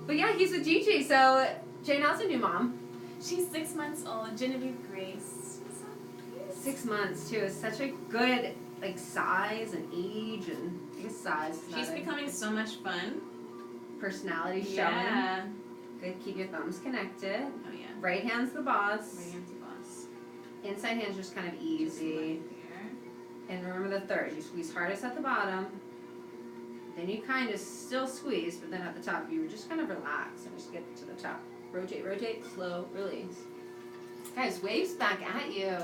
But yeah, he's with Gigi, so Jaynelle's a new mom. She's 6 months old. Genevieve Grace. 6 months, too. Is such a good, like, size and age and, I guess, size. She's becoming so much fun. Personality showing. Yeah. Good, keep your thumbs connected. Oh, yeah. Right hand's the boss. Right hand's the boss. Inside hand's just kind of easy. And remember the third. You squeeze hardest at the bottom. Then you kind of still squeeze, but then at the top you just kind of relax and just get to the top. Rotate, rotate, slow, release. Guys, waves back at you.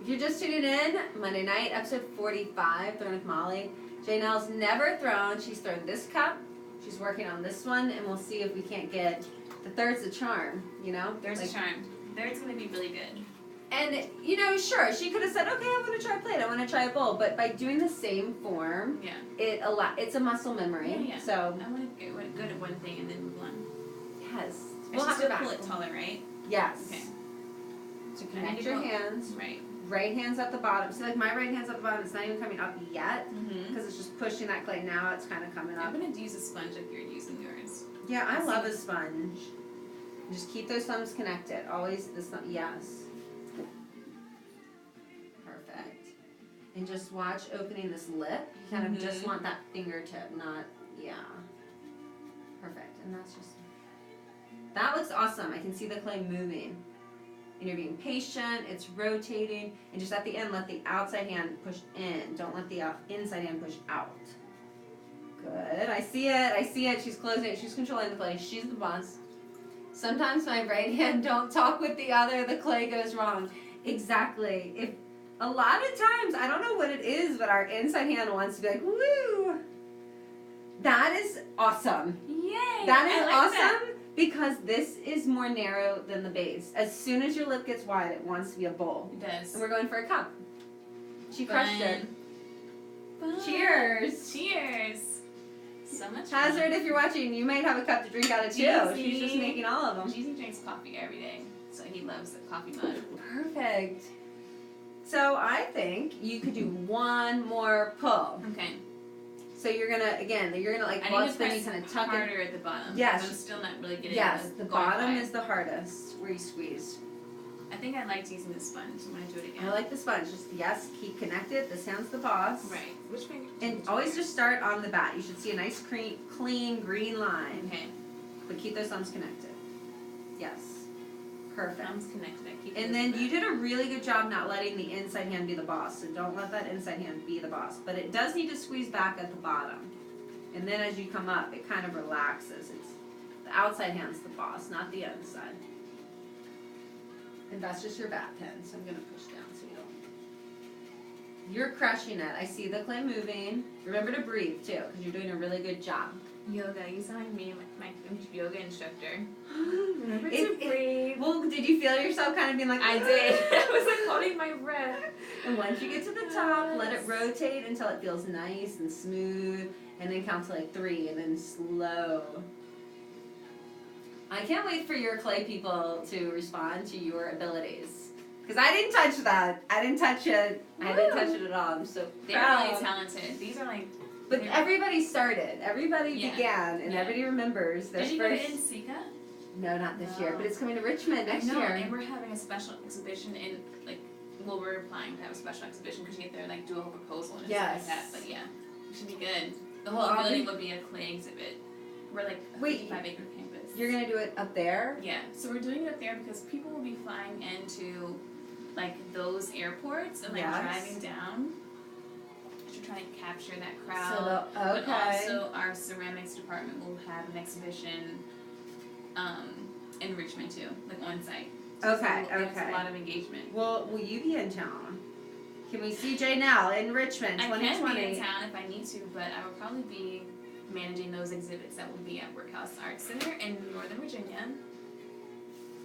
If you're just tuning in, Monday night, episode 45, Throwing with Molly. Jaynelle's never thrown. She's thrown this cup. She's working on this one, and we'll see if we can't get the third's the charm, you know? There's a charm. Third's going to be really good. And, you know, sure, she could have said, okay, I want to try a plate, I want to try a bowl. But by doing the same form, Yeah. it's a muscle memory. Yeah. So, I want to get good at one thing and then move on. yes. We'll have to back. pull it taller, right? Yes. Okay. So connect your hands. Right. Right hand's at the bottom. See, like my right hand's at the bottom. It's not even coming up yet Mm-hmm. because it's just pushing that clay. Now it's kind of coming up. I'm going to use a sponge like you're using yours. Yeah, I love a sponge. Just keep those thumbs connected. Always this thumb. Yes. Perfect. And just watch opening this lip. You kind of just want that fingertip, not, yeah. Perfect. And that's just, that looks awesome. I can see the clay moving. And you're being patient, it's rotating, and just at the end, let the outside hand push in. Don't let the inside hand push out. Good, I see it, she's closing it, she's controlling the clay, she's the boss. Sometimes my right hand don't talk with the other, the clay goes wrong. Exactly. If a lot of times, I don't know what it is, but our inside hand wants to be like, woo! That is awesome. Yay! That is awesome. That. Because this is more narrow than the base. As soon as your lip gets wide, it wants to be a bowl. It does. And we're going for a cup. She crushed it. Fun. Cheers. Cheers. So much Hazard, fun. if you're watching, you might have a cup to drink out of too. Jeezy. She's just making all of them. Jeezy drinks coffee every day, so he loves the coffee mug. Perfect. So I think you could do one more pull. Okay. So you're gonna like I while need it's to spinning, press kind of tuck harder it. at the bottom. Yes. I'm still not really getting Yes, it. the Going bottom high. is the hardest where you squeeze. I think I liked using the sponge. I'm gonna do it again. I like the sponge. Just yes, keep connected. This hand's the boss. Right. Which finger? And always just start on the bat. You should see a nice clean green line. Okay. But keep those thumbs connected. Yes. Perfect. Thumbs connected. I keep. And then you did a really good job not letting the inside hand be the boss. So don't let that inside hand be the boss. But it does need to squeeze back at the bottom. And then as you come up, it kind of relaxes. It's the outside hand's the boss, not the inside. And that's just your bat pen. So I'm going to push down so you You're crushing it. I see the clay moving. Remember to breathe too, because you're doing a really good job. Yoga. You sound like me, my yoga instructor. Remember to breathe. Well, did you feel yourself kind of being like? I did. I was like holding my breath. And once you get to the top, let it rotate until it feels nice and smooth, and then count to like 3, and then slow. I can't wait for your clay people to respond to your abilities. Because I didn't touch that. I didn't touch it. I didn't touch it at all. I'm so They're proud. really talented. These are like. But everybody started. Everybody began, and everybody remembers their Did you first. go to Sika? No, not this year. But it's coming to Richmond next year. And we're having a special exhibition in like. Well, we're applying to have a special exhibition because you get there like do a whole proposal and stuff like that. But yeah, it should be good. The whole building would be a clay exhibit. We're like a 55-acre campus. You're gonna do it up there? Yeah. So we're doing it up there because people will be flying into like those airports and like driving down. We're trying to capture that crowd. But also our ceramics department will have an exhibition in Richmond too, like on site. So there's a lot of engagement. Well, will you be in town? Can we see Jaynelle in Richmond 2020? I can be in town if I need to, but I will probably be managing those exhibits that will be at Workhouse Arts Center in Northern Virginia.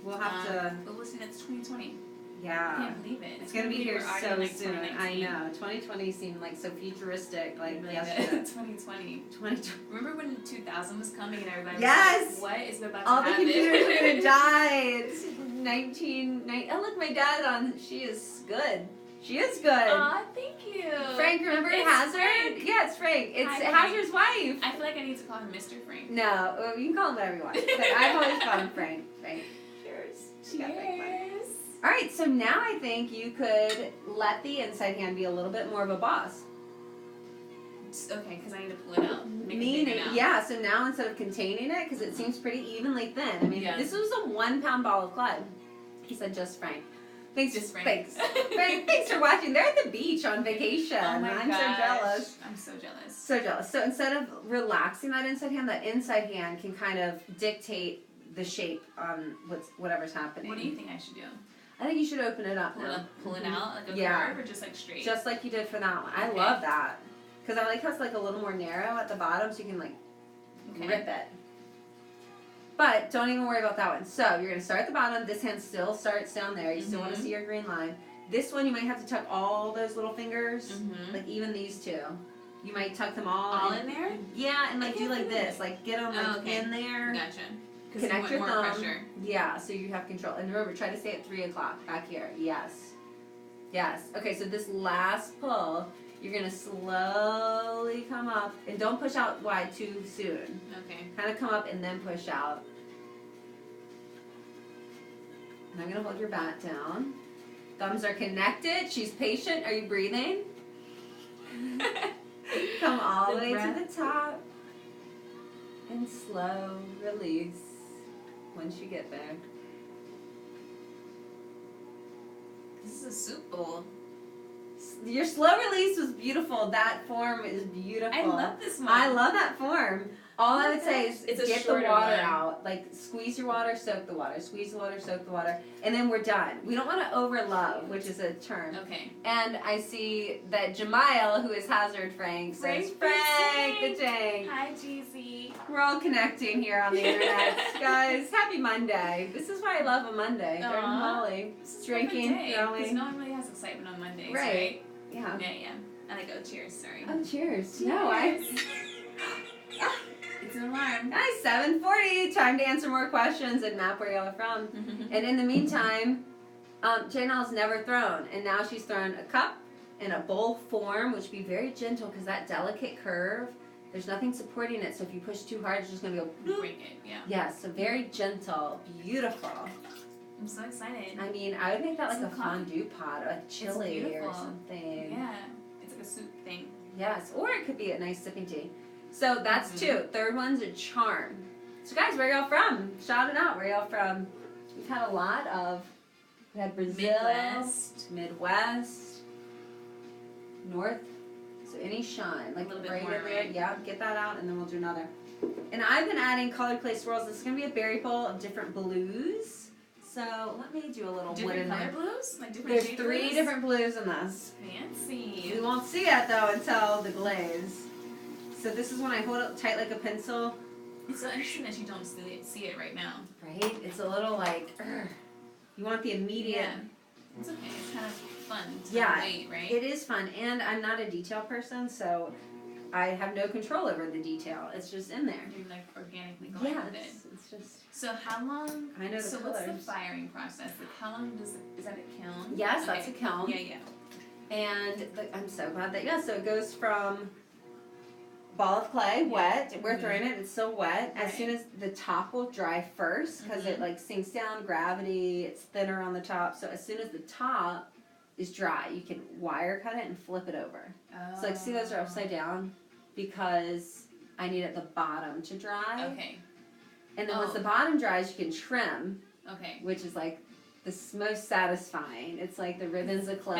We'll have to. But listen, it's 2020. Yeah. I can't believe it. It's gonna be here so like soon. I know. 2020 seemed like so futuristic, like really yesterday. 2020. 2020. Remember when 2000 was coming and everybody was like, what is about all to happen? All the computers are gonna die. It's 1990. Oh, look, my dad on. She is good. She is good. Aw, thank you. Frank, remember Hazard? Frank. Yeah, it's Frank. It's Hi, Hazard's wife. I feel like I need to call him Mr. Frank. No, well, you can call him whatever you want. But I've always called him Frank. Frank. Cheers. Cheers. All right, so now I think you could let the inside hand be a little bit more of a boss. Okay, because I need to pull it out. Meaning, yeah, so now instead of containing it, because it seems pretty evenly thin. I mean, this was a 1 pound ball of clay. He said, just Frank. Thanks, just Frank. Thanks. Frank, thanks for watching. They're at the beach on vacation. Oh my I'm gosh. so jealous. I'm so jealous. So jealous. So instead of relaxing that inside hand can kind of dictate the shape on whatever's happening. What do you think I should do? I think you should open it up. Pull it out like a curve or just like straight? Just like you did for that one. I love that. Because I like how it's like a little more narrow at the bottom so you can like rip it. But don't even worry about that one. So you're going to start at the bottom. This hand still starts down there. You still want to see your green line. This one you might have to tuck all those little fingers. Like even these two. You might tuck them all in there? Yeah, and like do like this. Like get them like in there. Gotcha. Connect your thumb. Pressure. Yeah, so you have control. And remember, try to stay at 3 o'clock back here. Yes. Yes. Okay, so this last pull, you're going to slowly come up. And don't push out wide too soon. Okay. Kind of come up and then push out. And I'm going to hold your bat down. Thumbs are connected. She's patient. Are you breathing? Come all the way to the top. And slow release once you get there. This is a soup bowl. Your slow release was beautiful. That form is beautiful. I love this one. I love that form. All I would say is get the water out. Like, squeeze your water, soak the water. Squeeze the water, soak the water. And then we're done. We don't want to over-love, which is a term. Okay. And I see that Jaynelle, who is Hazard Frank, says, Frank the Tank. Hi, GZ. We're all connecting here on the internet. Guys, happy Monday. This is why I love a Monday. They're Molly. Drinking, throwing. Because no one really has excitement on Mondays, right? Yeah. Yeah. I like, oh, cheers, sorry. Oh, cheers. No, It's an alarm. Nice, 7:40. Time to answer more questions and map where y'all are from. And in the meantime, Jaynelle's never thrown, and now she's thrown a cup in a bowl form, which be very gentle because that delicate curve, there's nothing supporting it. So if you push too hard, it's just gonna go. Break it, yeah. Yeah, so very gentle, beautiful. I'm so excited. I mean, I would make that like a fondue pot or like chili or something. Yeah, it's like a soup thing. Yes, or it could be a nice sipping tea. So that's two. Third one's a charm. So guys, where y'all from? Shout it out. Where y'all from? We've had a lot of. We had Brazil, Midwest, North. So any shine, like a little right bit more, in there. right? Yeah, get that out, and then we'll do another. And I've been adding colored clay swirls. This is gonna be a berry bowl of different blues. So let me do a little Different wooden. color blues? Like different There's shade 3 blues? different blues in this. Fancy. You won't see it though until the glaze. So this is when I hold it tight like a pencil. It's so interesting that you don't see it right now. Right? It's a little like, you want the immediate. Yeah. It's okay. It's kind of fun to Yeah, wait, right? It is fun, and I'm not a detail person, so I have no control over the detail. It's just in there. You're like organically going Yeah, with it. it's just. So how long? I know the so colors. what's the firing process? Like how long is that a kiln? Yes, Okay. that's a kiln. Yeah. And I'm so glad that so it goes from ball of clay, wet. We're throwing it. It's still wet. As Right. soon as the top will dry first, because it like sinks down, gravity. It's thinner on the top. So as soon as the top is dry, you can wire cut it and flip it over. Oh. So like see those are upside down because I need at the bottom to dry. Okay. And then once the bottom dries, you can trim, Okay. which is like the most satisfying. It's like the ribbons of clay.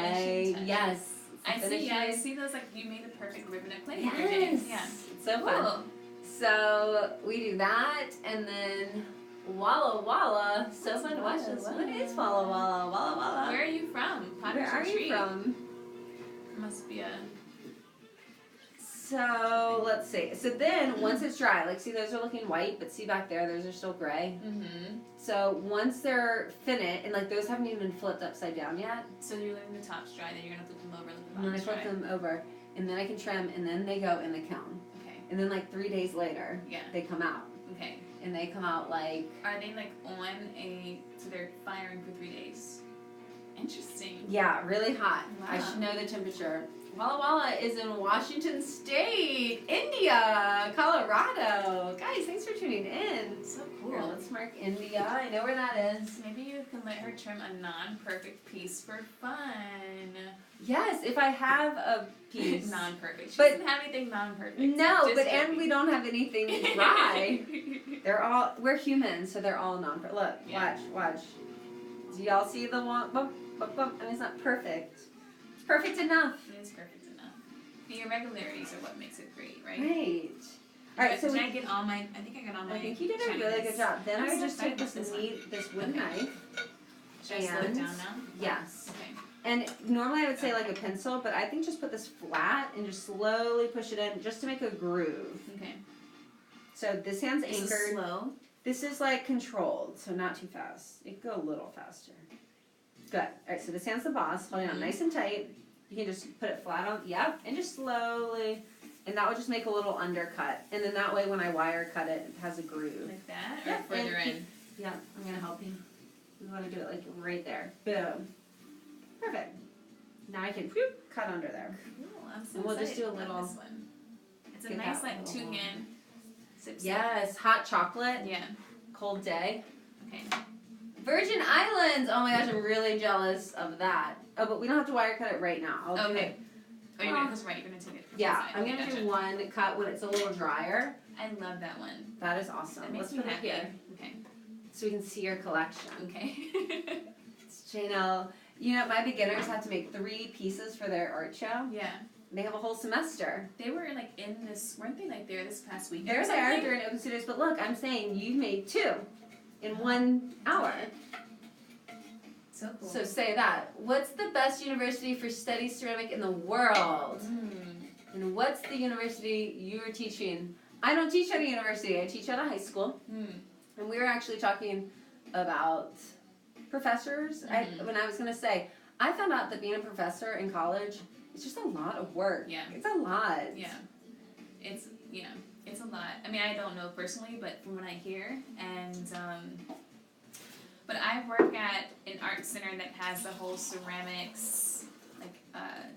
Finishing touch. Yes. I see. Yeah, I finishing. see those. Like you made a perfect ribbon of clay. Yes. Yeah. It's so fun. Cool. So we do that, and then Walla Walla. So What's fun to watch this. Walla What is Walla Walla? Walla Walla. Where are you from? Potter's Where are you Retreat. from? Must be a. So let's see. So then once it's dry, like see those are looking white, but see back there, those are still gray. Mm-hmm. So once they're finished, and like those haven't even been flipped upside down yet, So you're letting the tops dry, then you're gonna flip them over, let the and then I bottoms flip dry. them over, and then I can trim, and then they go in the kiln. Okay. And then like 3 days later, Yeah. they come out, Okay. and they come out like Are they like on a? So they're firing for 3 days. Interesting. yeah, really hot. I Wow. should know the temperature. Walla Walla is in Washington State, India, Colorado. Guys, thanks for tuning in. So Here, cool. let's mark India. I know where that is. Maybe you can let her trim a non-perfect piece for fun. Yes, if I have a piece. Non-perfect. She But- doesn't have anything non-perfect. No, Just but and kidding. we don't have anything dry. We're humans, so they're all non. Look, Yeah. watch. Do y'all see the one? Bump, bump, bump. I mean, it's not perfect. It's perfect enough. It is perfect enough. The irregularities are what makes it great, right? Right. All right, so did we. I get all my? I think I got all my. I think you did a shiny really bits. good job. Then I'm I would so just take excited this about this wooden Okay. knife. Should I slow it and- down now? Yes. Okay. And normally I would say like a pencil, but I think just put this flat and just slowly push it in just to make a groove. Okay. So this hand's This is anchored. slow. This is like controlled, so not too fast. It could go a little faster. Good. All right, so this hand's the boss. Holding on nice and tight. You can just put it flat on, yep, and just slowly, and that would just make a little undercut. And then that way when I wire cut it, it has a groove. Like that, or Yeah, further and in. Yeah, I'm gonna help you. We want to do it like right there. Boom. Perfect. Now I can whoop, cut under there. Cool. I'm so And we'll just excited do a about little- this one. It's a get nice that like little- two-hand sip. Yes, hot chocolate, Yeah. cold day. Okay. Virgin Islands! Oh my gosh, I'm really jealous of that. Oh, but we don't have to wire cut it right now. I'll do Okay. it. Oh, you're gonna, cause right, you're gonna take it. from the Yeah, side. I'm Okay, gonna gotcha. do one cut when it's a little drier. I love that one. That is awesome. That makes Let's me put it happy. here Okay. so we can see your collection. Okay. It's Jaynelle. You know, my beginners have to make 3 pieces for their art show. Yeah. They have a whole semester. They were like in this, weren't they like there this past week? They're there during open studios, but look, I'm saying you've made 2 in 1 hour. So cool. So say that. What's the best university for study ceramic in the world? And what's the university you're teaching? I don't teach at a university. I teach at a high school. And we were actually talking about professors. When I was going to say, I found out that being a professor in college is just a lot of work. Yeah. It's a lot. Yeah. It's, you know, it's a lot. I mean, I don't know personally, but from what I hear, and, but I work at an art center that has the whole ceramics, like,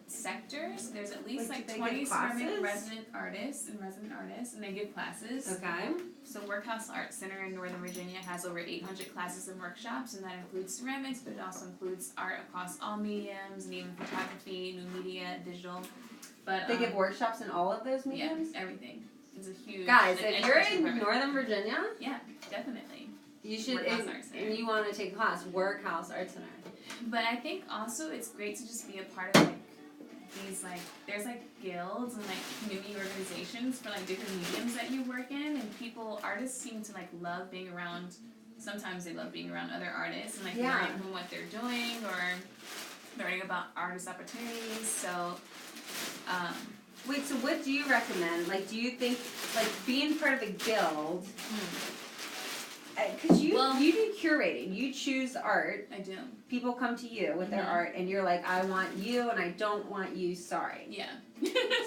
sectors. There's at least Like, like do they 20 give ceramic classes? resident artists, and they give classes. Okay. So Workhouse Art Center in Northern Virginia has over 800 classes and workshops, and that includes ceramics, but it also includes art across all mediums, and even photography, new media, digital. But They give workshops in all of those mediums? yeah, everything. It's a huge Guys, like, if you're education in program. Northern Virginia, Yeah, definitely. you should, Workhouse Art Center. and you want to take a class, Workhouse Art Center. But I think also it's great to just be a part of like these like there's like guilds and like community organizations for like different mediums that you work in, and artists seem to like love being around sometimes they love being around other artists and like Yeah. learning from what they're doing or learning about artist opportunities. So, Wait, so what do you recommend? Like, do you think, like, being part of a guild, because you do curating, you choose art, I do. people come to you with their Mhm. art, and you're like, I want you, and I don't want you, sorry. Yeah.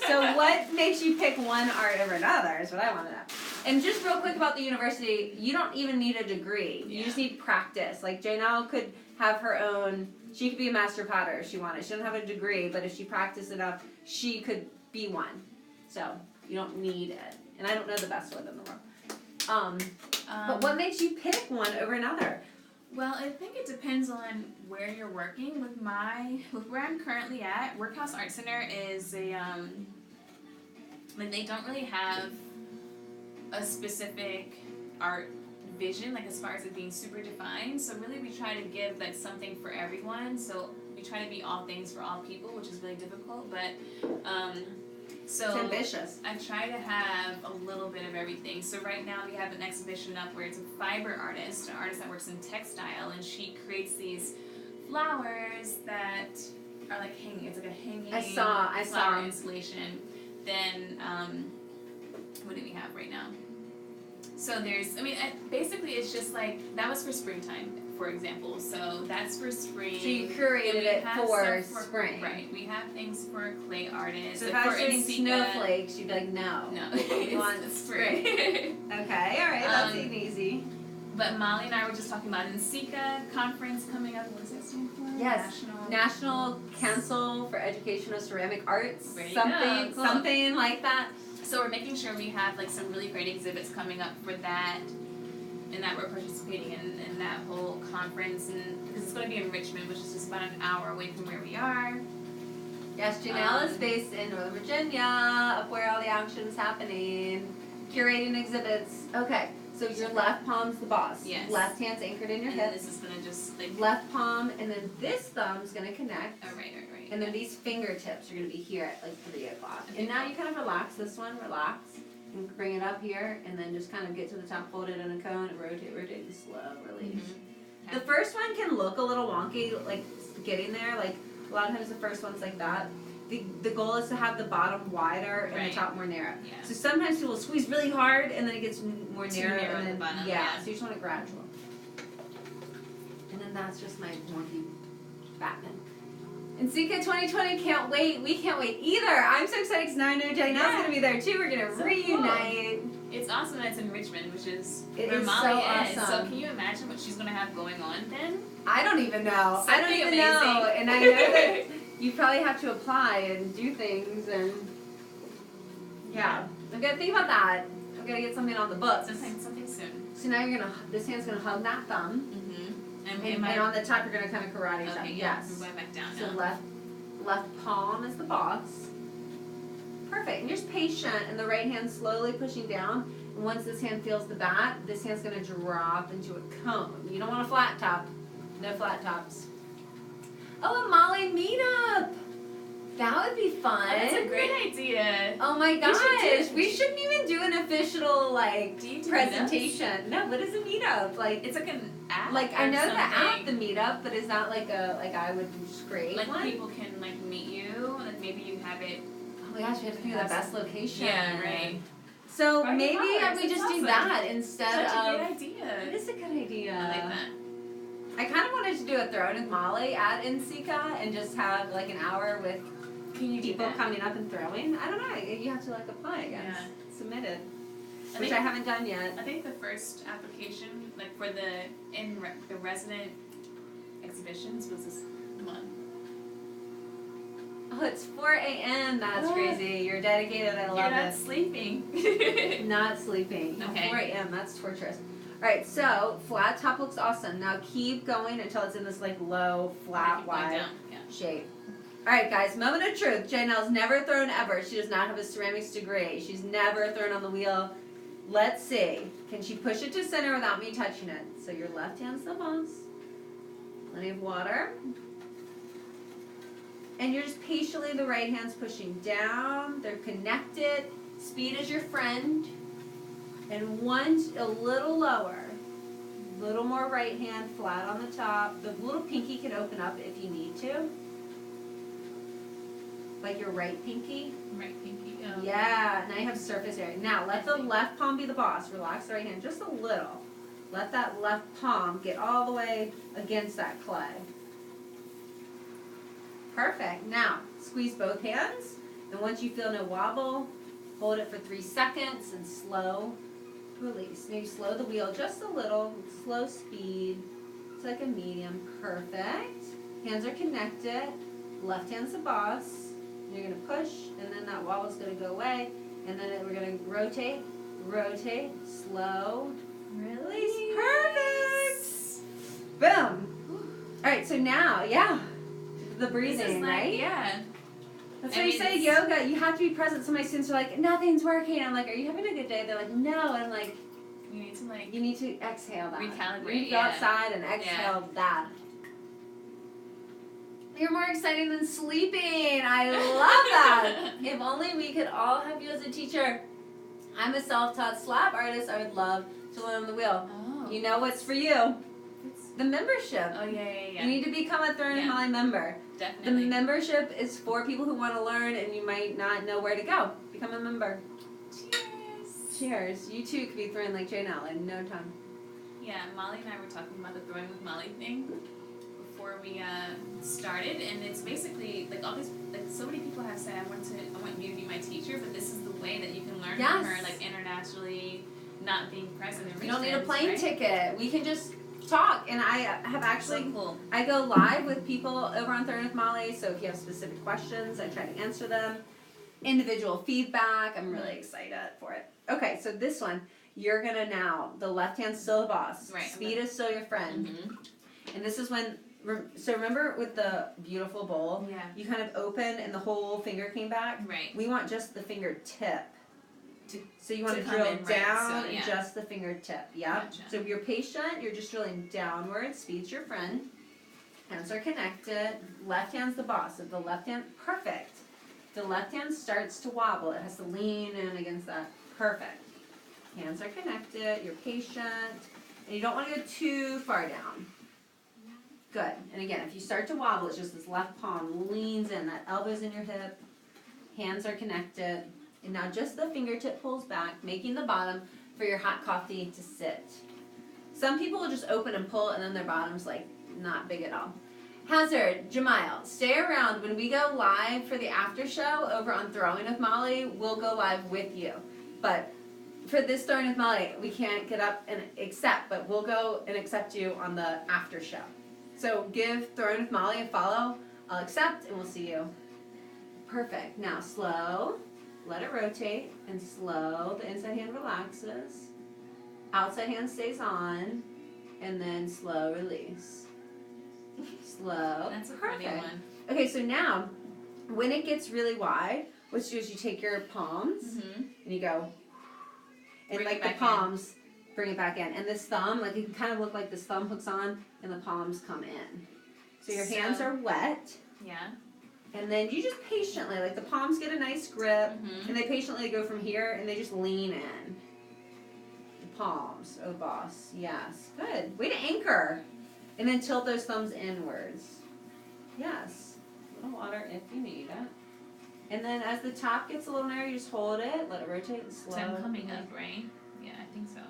So what makes you pick one art over another is what I want to know. And just real quick about the university, you don't even need a degree. You just need practice. Like Jaynelle could have her own, she could be a master potter if she wanted. She doesn't have a degree, but if she practiced enough, she could be one. So you don't need it. And I don't know the best one in the world. But what makes you pick one over another? Well, I think it depends on where you're working. With where I'm currently at, Workhouse Art Center is a like they don't really have a specific art vision, like as far as it being super defined. So really we try to give like something for everyone. So we try to be all things for all people, which is really difficult, but so It's ambitious. I try to have a little bit of everything. So right now we have an exhibition up where it's a fiber artist, an artist that works in textile, and she creates these flowers that are like hanging. It's like a hanging I saw flower installation. Then what do we have right now? So there's, basically it's just like, that was for springtime, for example. So that's for spring. So you curated it for spring. Right. We have things for clay artists. So if I was doing Insika, snowflakes, you'd be like, no. No. You want spring. Okay, alright, that's easy. But Molly and I were just talking about Insika conference coming up. What does that stand for? Yes. National Council for Educational Ceramic Arts. There you Something, go. Cool. something like that. So we're making sure we have like some really great exhibits coming up for that, and that we're participating in that whole conference, and because it's going to be in Richmond, which is just about an hour away from where we are. Yes, Jaynelle is based in Northern Virginia, up where all the action's happening, curating exhibits. Okay, so your left palm's the boss. Yes. Left hand's anchored in your And hip. this is going to just like. Left palm, and then this thumb's gonna connect. Oh, right. And then these fingertips are gonna be here at like 3 o'clock. And now you kind of relax this one, relax. And bring it up here, and then just kind of get to the top, hold it in a cone, and rotate, and slow release. Mm-hmm. The first one can look a little wonky, like getting there. Like a lot of times the first one's like that. The goal is to have the bottom wider and the top more narrow. Yeah. So sometimes people squeeze really hard, and then it gets more Too narrow, narrow and at then the bottom, yeah. So you just want it gradual. And then that's just my wonky Batman. And Insika 2020 can't wait. We can't wait either. I'm so excited because now I know Jaynelle's gonna be there too. We're gonna reunite. Cool. It's awesome that it's in Richmond, which is It where is Molly so is. awesome. So can you imagine what she's gonna have going on then? I don't even know. I don't Something even know. amazing. And I know that you probably have to apply and do things and yeah. I'm gonna think about that. I'm gonna get something on the books. Something soon. So now you're gonna, this hand's gonna hug that thumb. Mm-hmm. And on the top you're gonna kind of karate chop. Okay, yeah. Yes. We're going back down So now. left palm is the boss. Perfect. And you're just patient, and the right hand slowly pushing down. And once this hand feels the bat, this hand's gonna drop into a cone. You don't want a flat top. No flat tops. Oh, a Molly meetup. That would be fun. Oh, that's a great idea. Oh my gosh. should We shouldn't even do an official like Do you do presentation. No, what is a meetup? Like It's like an app. like I or know the app, something. the meetup, but is that like a like I would just create Like one? people can like meet you, like maybe you have it. Oh my gosh, we have to think of the best location. Yeah, right. So Right, maybe right, we that's just do awesome. that instead Such a of. good idea. It is a good idea. I like that. I kind of wanted to do a throwing with Molly at Insika and just have like an hour with Can you do people that? coming up and throwing. I don't know. You have to like apply, I guess. Yeah. Submit it, I which think- I haven't done yet. I think the first application, like for the resident exhibitions, was this one. Oh, it's 4 a.m. That's Oh. crazy. You're dedicated. I You're love not it. sleeping. Not sleeping. No, Okay. 4 a.m. That's torturous. All right, so flat top looks awesome. Now keep going until it's in this like low, flat, Keep going wide down, yeah. shape. All right, guys. Moment of truth. Jaynelle's never thrown ever. She does not have a ceramics degree. She's never thrown on the wheel. Let's see. Can she push it to center without me touching it? So your left hand's the boss. Plenty of water. And you're just patiently, the right hand's pushing down. They're connected. Speed is your friend. And one, a little lower. Little more right hand flat on the top. The little pinky can open up if you need to. Like your right pinky. Right pinky. Yeah, now you have surface area. Now let the left palm be the boss. Relax the right hand just a little. Let that left palm get all the way against that clay. Perfect. Now, squeeze both hands. And once you feel no wobble, hold it for 3 seconds and slow release. Maybe slow the wheel just a little. Slow speed. It's like a medium. Perfect. Hands are connected. Left hand's the boss. You're going to push, and then that wall is going to go away. And then we're going to rotate, rotate, slow, release. Perfect. Boom. All right, so now, the breathing, right? Yeah. That's why you say yoga, you have to be present. So my students are like, nothing's working. I'm like, are you having a good day? They're like, no. And I'm like, you need to exhale that. Recalibrate. You need to go outside and exhale that. You're more exciting than sleeping. I love that. If only we could all have you as a teacher. I'm a self-taught slap artist. I would love to learn on the wheel. Oh. You know what's for you? The membership. Oh, yeah. You need to become a Throne and Holly member. Definitely. The membership is for people who want to learn and you might not know where to go. Become a member. Cheers. Cheers. You too could be thrown like Jaynelle in no time. Yeah, Molly and I were talking about the Throwing with Molly thing before we started, and it's basically like all these, like so many people have said, I want you to be my teacher, but this is the way that you can learn from her, like internationally, not being present. You don't need a plane ticket. We can just talk, and I have actually, so cool. I go live with people over on Throne with Molly, so if you have specific questions, I try to answer them. Individual feedback, I'm really excited for it. Okay, so this one, you're gonna now, the left hand's still the boss. Right. Speed is still your friend. Mm-hmm. And this is when, so remember with the beautiful bowl, Yeah. you kind of opened and the whole finger came back? Right. We want just the fingertip. So you want to come drill in, right, down so, yeah. and just the fingertip, yeah? Gotcha. So if you're patient, you're just drilling downward, speed's your friend. Hands are connected, left hand's the boss. If the left hand, perfect. The left hand starts to wobble, it has to lean in against that, perfect. Hands are connected, you're patient, and you don't want to go too far down. Good, and again, if you start to wobble, it's just this left palm leans in, that elbow's in your hip, hands are connected. And now just the fingertip pulls back, making the bottom for your hot coffee to sit. Some people will just open and pull and then their bottom's like not big at all. Hazard, Jamayel, stay around. When we go live for the after show over on Throwing with Molly, we'll go live with you. But for this Throwing with Molly, we can't get up and accept, but we'll go and accept you on the after show. So give Throwing with Molly a follow. I'll accept and we'll see you. Perfect. Now slow. Let it rotate and slow. The inside hand relaxes. Outside hand stays on. And then slow release. Slow. That's a pretty one. Okay, so now, when it gets really wide, what you do is you take your palms and you go, and Bring like it the back palms, bring it back in. And this thumb, like it can kind of look like this thumb hooks on and the palms come in. So your hands are wet. Yeah. And then you just patiently, like the palms get a nice grip, and they patiently go from here, and they just lean in. The palms, oh boss, yes, good. Way to anchor. And then tilt those thumbs inwards. Yes, a little water if you need it. And then as the top gets a little narrow, you just hold it, let it rotate and slow. So I'm coming up, right? Yeah, I think so.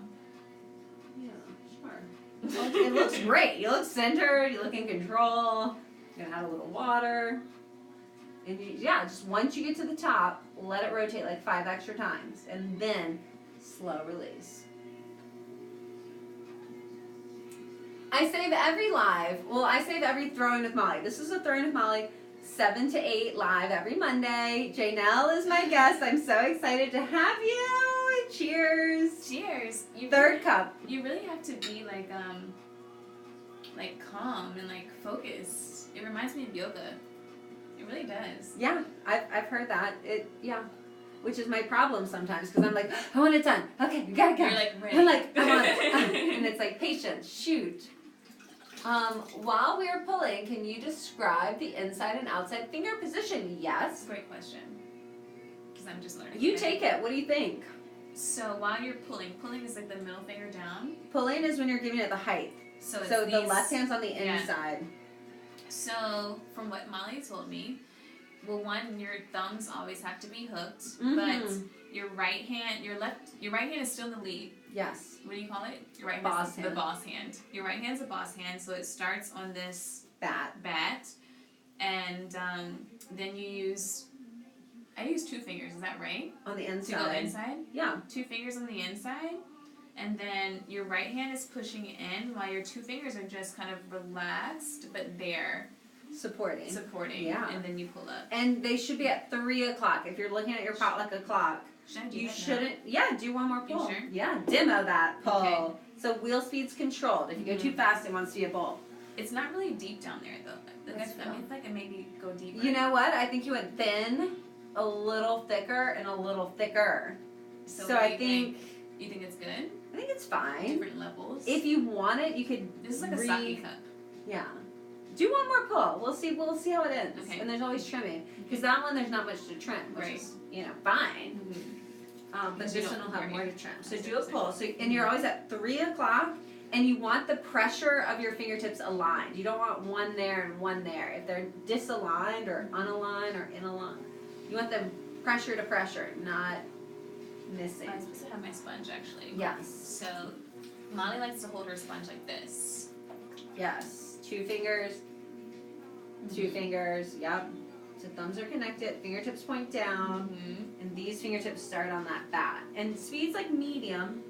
Yeah, sure. It looks great. You look centered, you look in control. You're gonna add a little water. And just once you get to the top, let it rotate like 5 extra times. And then slow release. I save every live. Well, I save every Throwing with Molly. This is a Throwing with Molly 7 to 8 live every Monday. Jaynelle is my guest. I'm so excited to have you. Cheers. Cheers. Third cup. You really have to be like calm and like focused. It reminds me of yoga. It really does. Yeah, I've heard that. Which is my problem sometimes because I'm like, I want it done. Okay, we gotta go. You're like, ready. I'm like, I want it. And it's like, patience, shoot. While we are pulling, can you describe the inside and outside finger position? Yes. Great question. Because I'm just learning. You take it. What do you think? So while you're pulling is like the middle finger down. Pulling is when you're giving it the height. So it's So the these, left hand's on the yeah. inside. So from what Molly told me, well, one, your thumbs always have to be hooked, Mhm. but your right hand is still in the lead. Yes. What do you call it? Your right Boss hand is the hand. boss hand. Your right hand's a boss hand, so it starts on this Bat. and then you use. I use 2 fingers. Is that right? On the To inside. go inside. Yeah. 2 fingers on the inside, and then your right hand is pushing in while your 2 fingers are just kind of relaxed, but they're Supporting. Yeah. And then you pull up. And they should be at 3 o'clock. If you're looking at your potluck clock, Should I do you that now? shouldn't. Yeah, do one more You pull. sure? Yeah, demo that pull. Okay. So wheel speed's controlled. If you go too fast, it wants to be a bull. It's not really deep down there though. Like Let's I feel like I maybe go deeper. You know what? I think you went thin, a little thicker, and a little thicker. So what do I you think you think it's good? I think it's fine. Different levels. If you want it, you could. This is like a sake cup. Yeah. Do one more pull. We'll see. We'll see how it ends. Okay. And there's always trimming because that one there's not much to trim, which Right. is fine. But Because you this one don't- will have more right. to trim. So do a pull. So and you're always at 3 o'clock, and you want the pressure of your fingertips aligned. You don't want one there and one there. If they're disaligned or unaligned or inaligned, you want them pressure to pressure, not missing. I'm supposed to have my sponge actually. Yes. So Molly likes to hold her sponge like this. Yes. 2 fingers. 2 fingers. Yep. So thumbs are connected. Fingertips point down. Mm-hmm. And these fingertips start on that bat. And speed's like medium.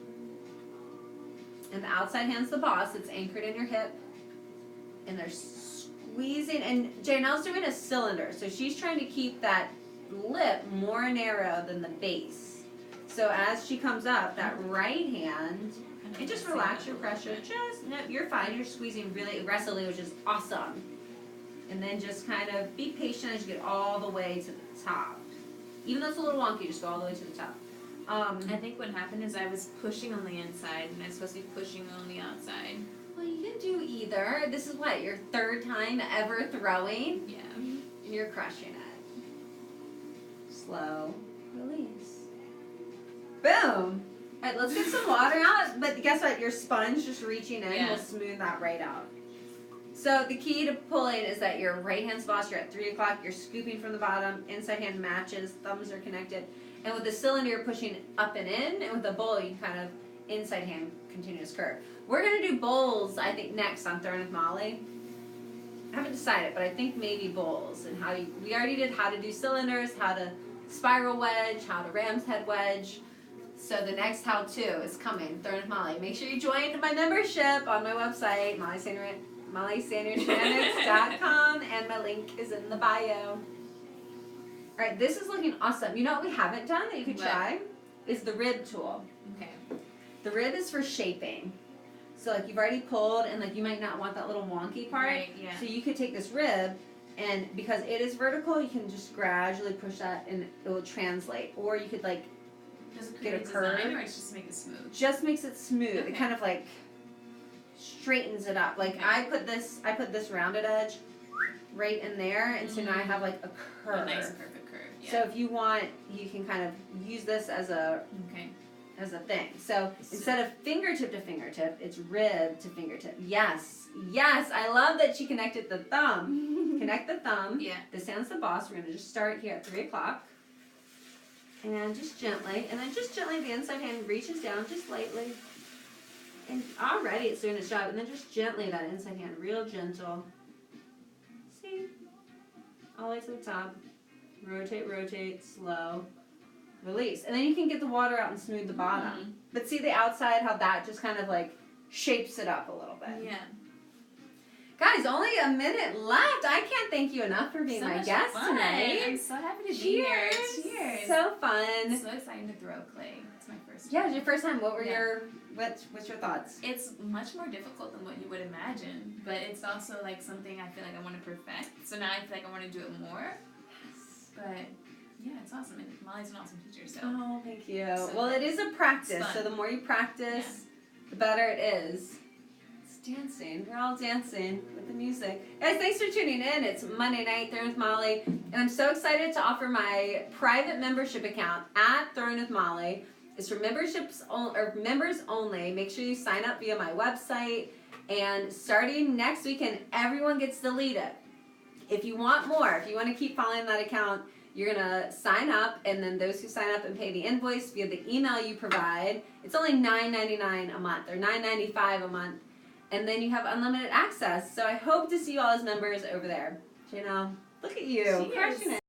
And the outside hand's the boss. It's anchored in your hip. And they're squeezing. And Jaynelle's doing a cylinder. So she's trying to keep that lip more narrow than the base. So as she comes up, that right hand, and just relax your pressure. No, you're fine. You're squeezing really aggressively, which is awesome. And then just kind of be patient as you get all the way to the top. Even though it's a little wonky, just go all the way to the top. I think what happened is I was pushing on the inside and I'm supposed to be pushing on the outside. Well, you can do either. This is what, your 3rd time ever throwing? Yeah. And you're crushing it. Slow release. Boom! Alright, let's get some water out. But guess what? Your sponge just reaching in will smooth that right out. So the key to pulling is that your right hand's boss, you're at 3 o'clock, you're scooping from the bottom, inside hand matches, thumbs are connected. And with the cylinder, you're pushing up and in, and with the bowl, you kind of inside hand continuous curve. We're going to do bowls, I think, next on Throwing with Molly. I haven't decided, but I think maybe bowls. And we already did how to do cylinders, how to spiral wedge, how to ram's head wedge. So the next how-to is coming, Throwing with Molly. Make sure you join my membership on my website, MollySandridgeMechanics.com, and my link is in the bio. Alright, this is looking awesome. You know what we haven't done that you could try? Is the rib tool. Okay. The rib is for shaping. So like you've already pulled and like you might not want that little wonky part. Right, yeah. So you could take this rib and because it is vertical, you can just gradually push that and it will translate. Or you could like Does it get a create curve. design or it's just make it smooth? Just makes it smooth. Okay. It kind of like straightens it up. Like Okay. I put this rounded edge right in there, and so now I have like a curve. A nice perfect curve. Yeah. So if you want, you can kind of use this as a thing. So instead of fingertip to fingertip, it's rib to fingertip. Yes, I love that she connected the thumb. Connect the thumb. Yeah. This hand's the boss. We're gonna just start here at 3 o'clock. And just gently, and then just gently the inside hand reaches down just lightly. And already it's doing its job. And then just gently that inside hand, real gentle. See? All the way to the top. Rotate, slow. Release. And then you can get the water out and smooth the bottom. Mm-hmm. But see the outside, how that just kind of like shapes it up a little bit. Yeah. Guys, only a minute left. I can't thank you enough for being So my much guest fun. tonight. I'm so happy to be here. Cheers. Cheers. So fun. I'm so excited to throw clay. It's my first Yeah, it time. was your first time. What were what's your thoughts? It's much more difficult than what you would imagine, but it's also like something I feel like I want to perfect. So now I feel like I want to do it more. But yeah, it's awesome. And Molly's an awesome teacher, so. Oh, thank you. So Well, it is a practice, it's so fun. the more you practice, the better it is. It's dancing. We're all dancing with the music. Guys, thanks for tuning in. It's Monday night, Throwing with Molly, and I'm so excited to offer my private membership account at Throwing with Molly. is for members only. Make sure you sign up via my website. And starting next weekend, everyone gets to delete it. If you want more, if you want to keep following that account, you're going to sign up, and then those who sign up and pay the invoice via the email you provide, it's only $9.99 a month or $9.95 a month, and then you have unlimited access. So I hope to see you all as members over there. Jaynelle, look at you, crushing it.